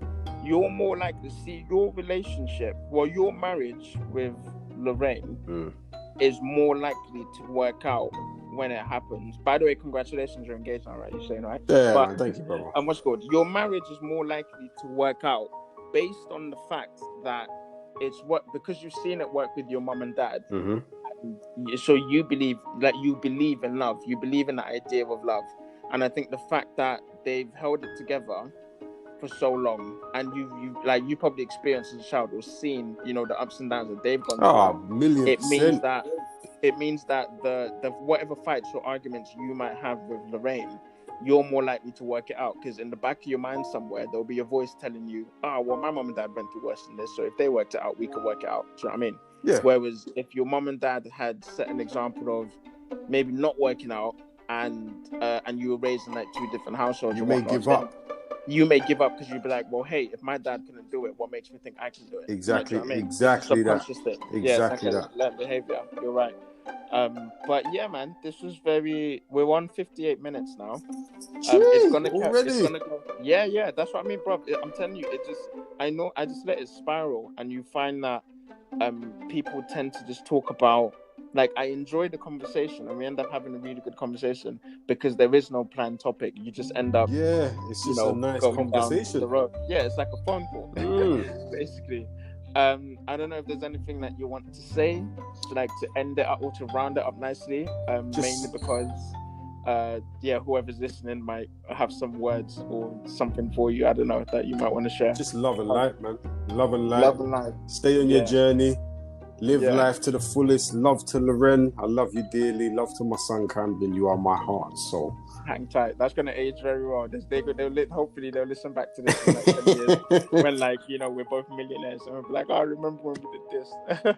you're more likely to see your relationship, your marriage with Lorraine is more likely to work out when it happens. By the way, congratulations, you're engaged now, right? You're saying, right? Yeah, man, thank you, brother. And what's good? Your marriage is more likely to work out based on the fact that because you've seen it work with your mum and dad. Mm-hmm. So you believe in love. You believe in the idea of love. And I think the fact that they've held it together for so long, and you probably experienced as a child or seen, the ups and downs that they've gone through. Oh, 1,000,000%. It means that the whatever fights or arguments you might have with Lorraine, you're more likely to work it out, because in the back of your mind somewhere there'll be a voice telling you, my mum and dad went through worse than this, so if they worked it out, we could work it out. Do you know what I mean? Yeah. Whereas if your mum and dad had set an example of maybe not working out, and you were raised in two different households, you may give up. You may give up because you'd be like, well, hey, if my dad couldn't do it, what makes me think I can do it? Exactly, you know what I mean? exactly that. Thing. Exactly that. Learned behavior. You're right. But yeah, man, this was we're on 58 minutes now. It's gonna go. Yeah, that's what I mean, bro. I'm telling you, I just let it spiral, and you find that people tend to just talk about, I enjoy the conversation, and we end up having a really good conversation because there is no planned topic. You just end up, it's just a nice conversation. The road. Yeah, it's like a phone call, basically. I don't know if there's anything that you want to say, to end it up or to round it up nicely. Mainly because, whoever's listening might have some words or something for you. I don't know that you might want to share. Just love and light, man. Love and light. Stay on your journey. Live life to the fullest. Love to Loren. I love you dearly. Love to my son Camden. You are my heart and soul. Hang tight. That's gonna age very well. Hopefully they'll listen back to this in like 10 years when, like, you know, we're both millionaires and we'll be like, oh, I remember when we did this.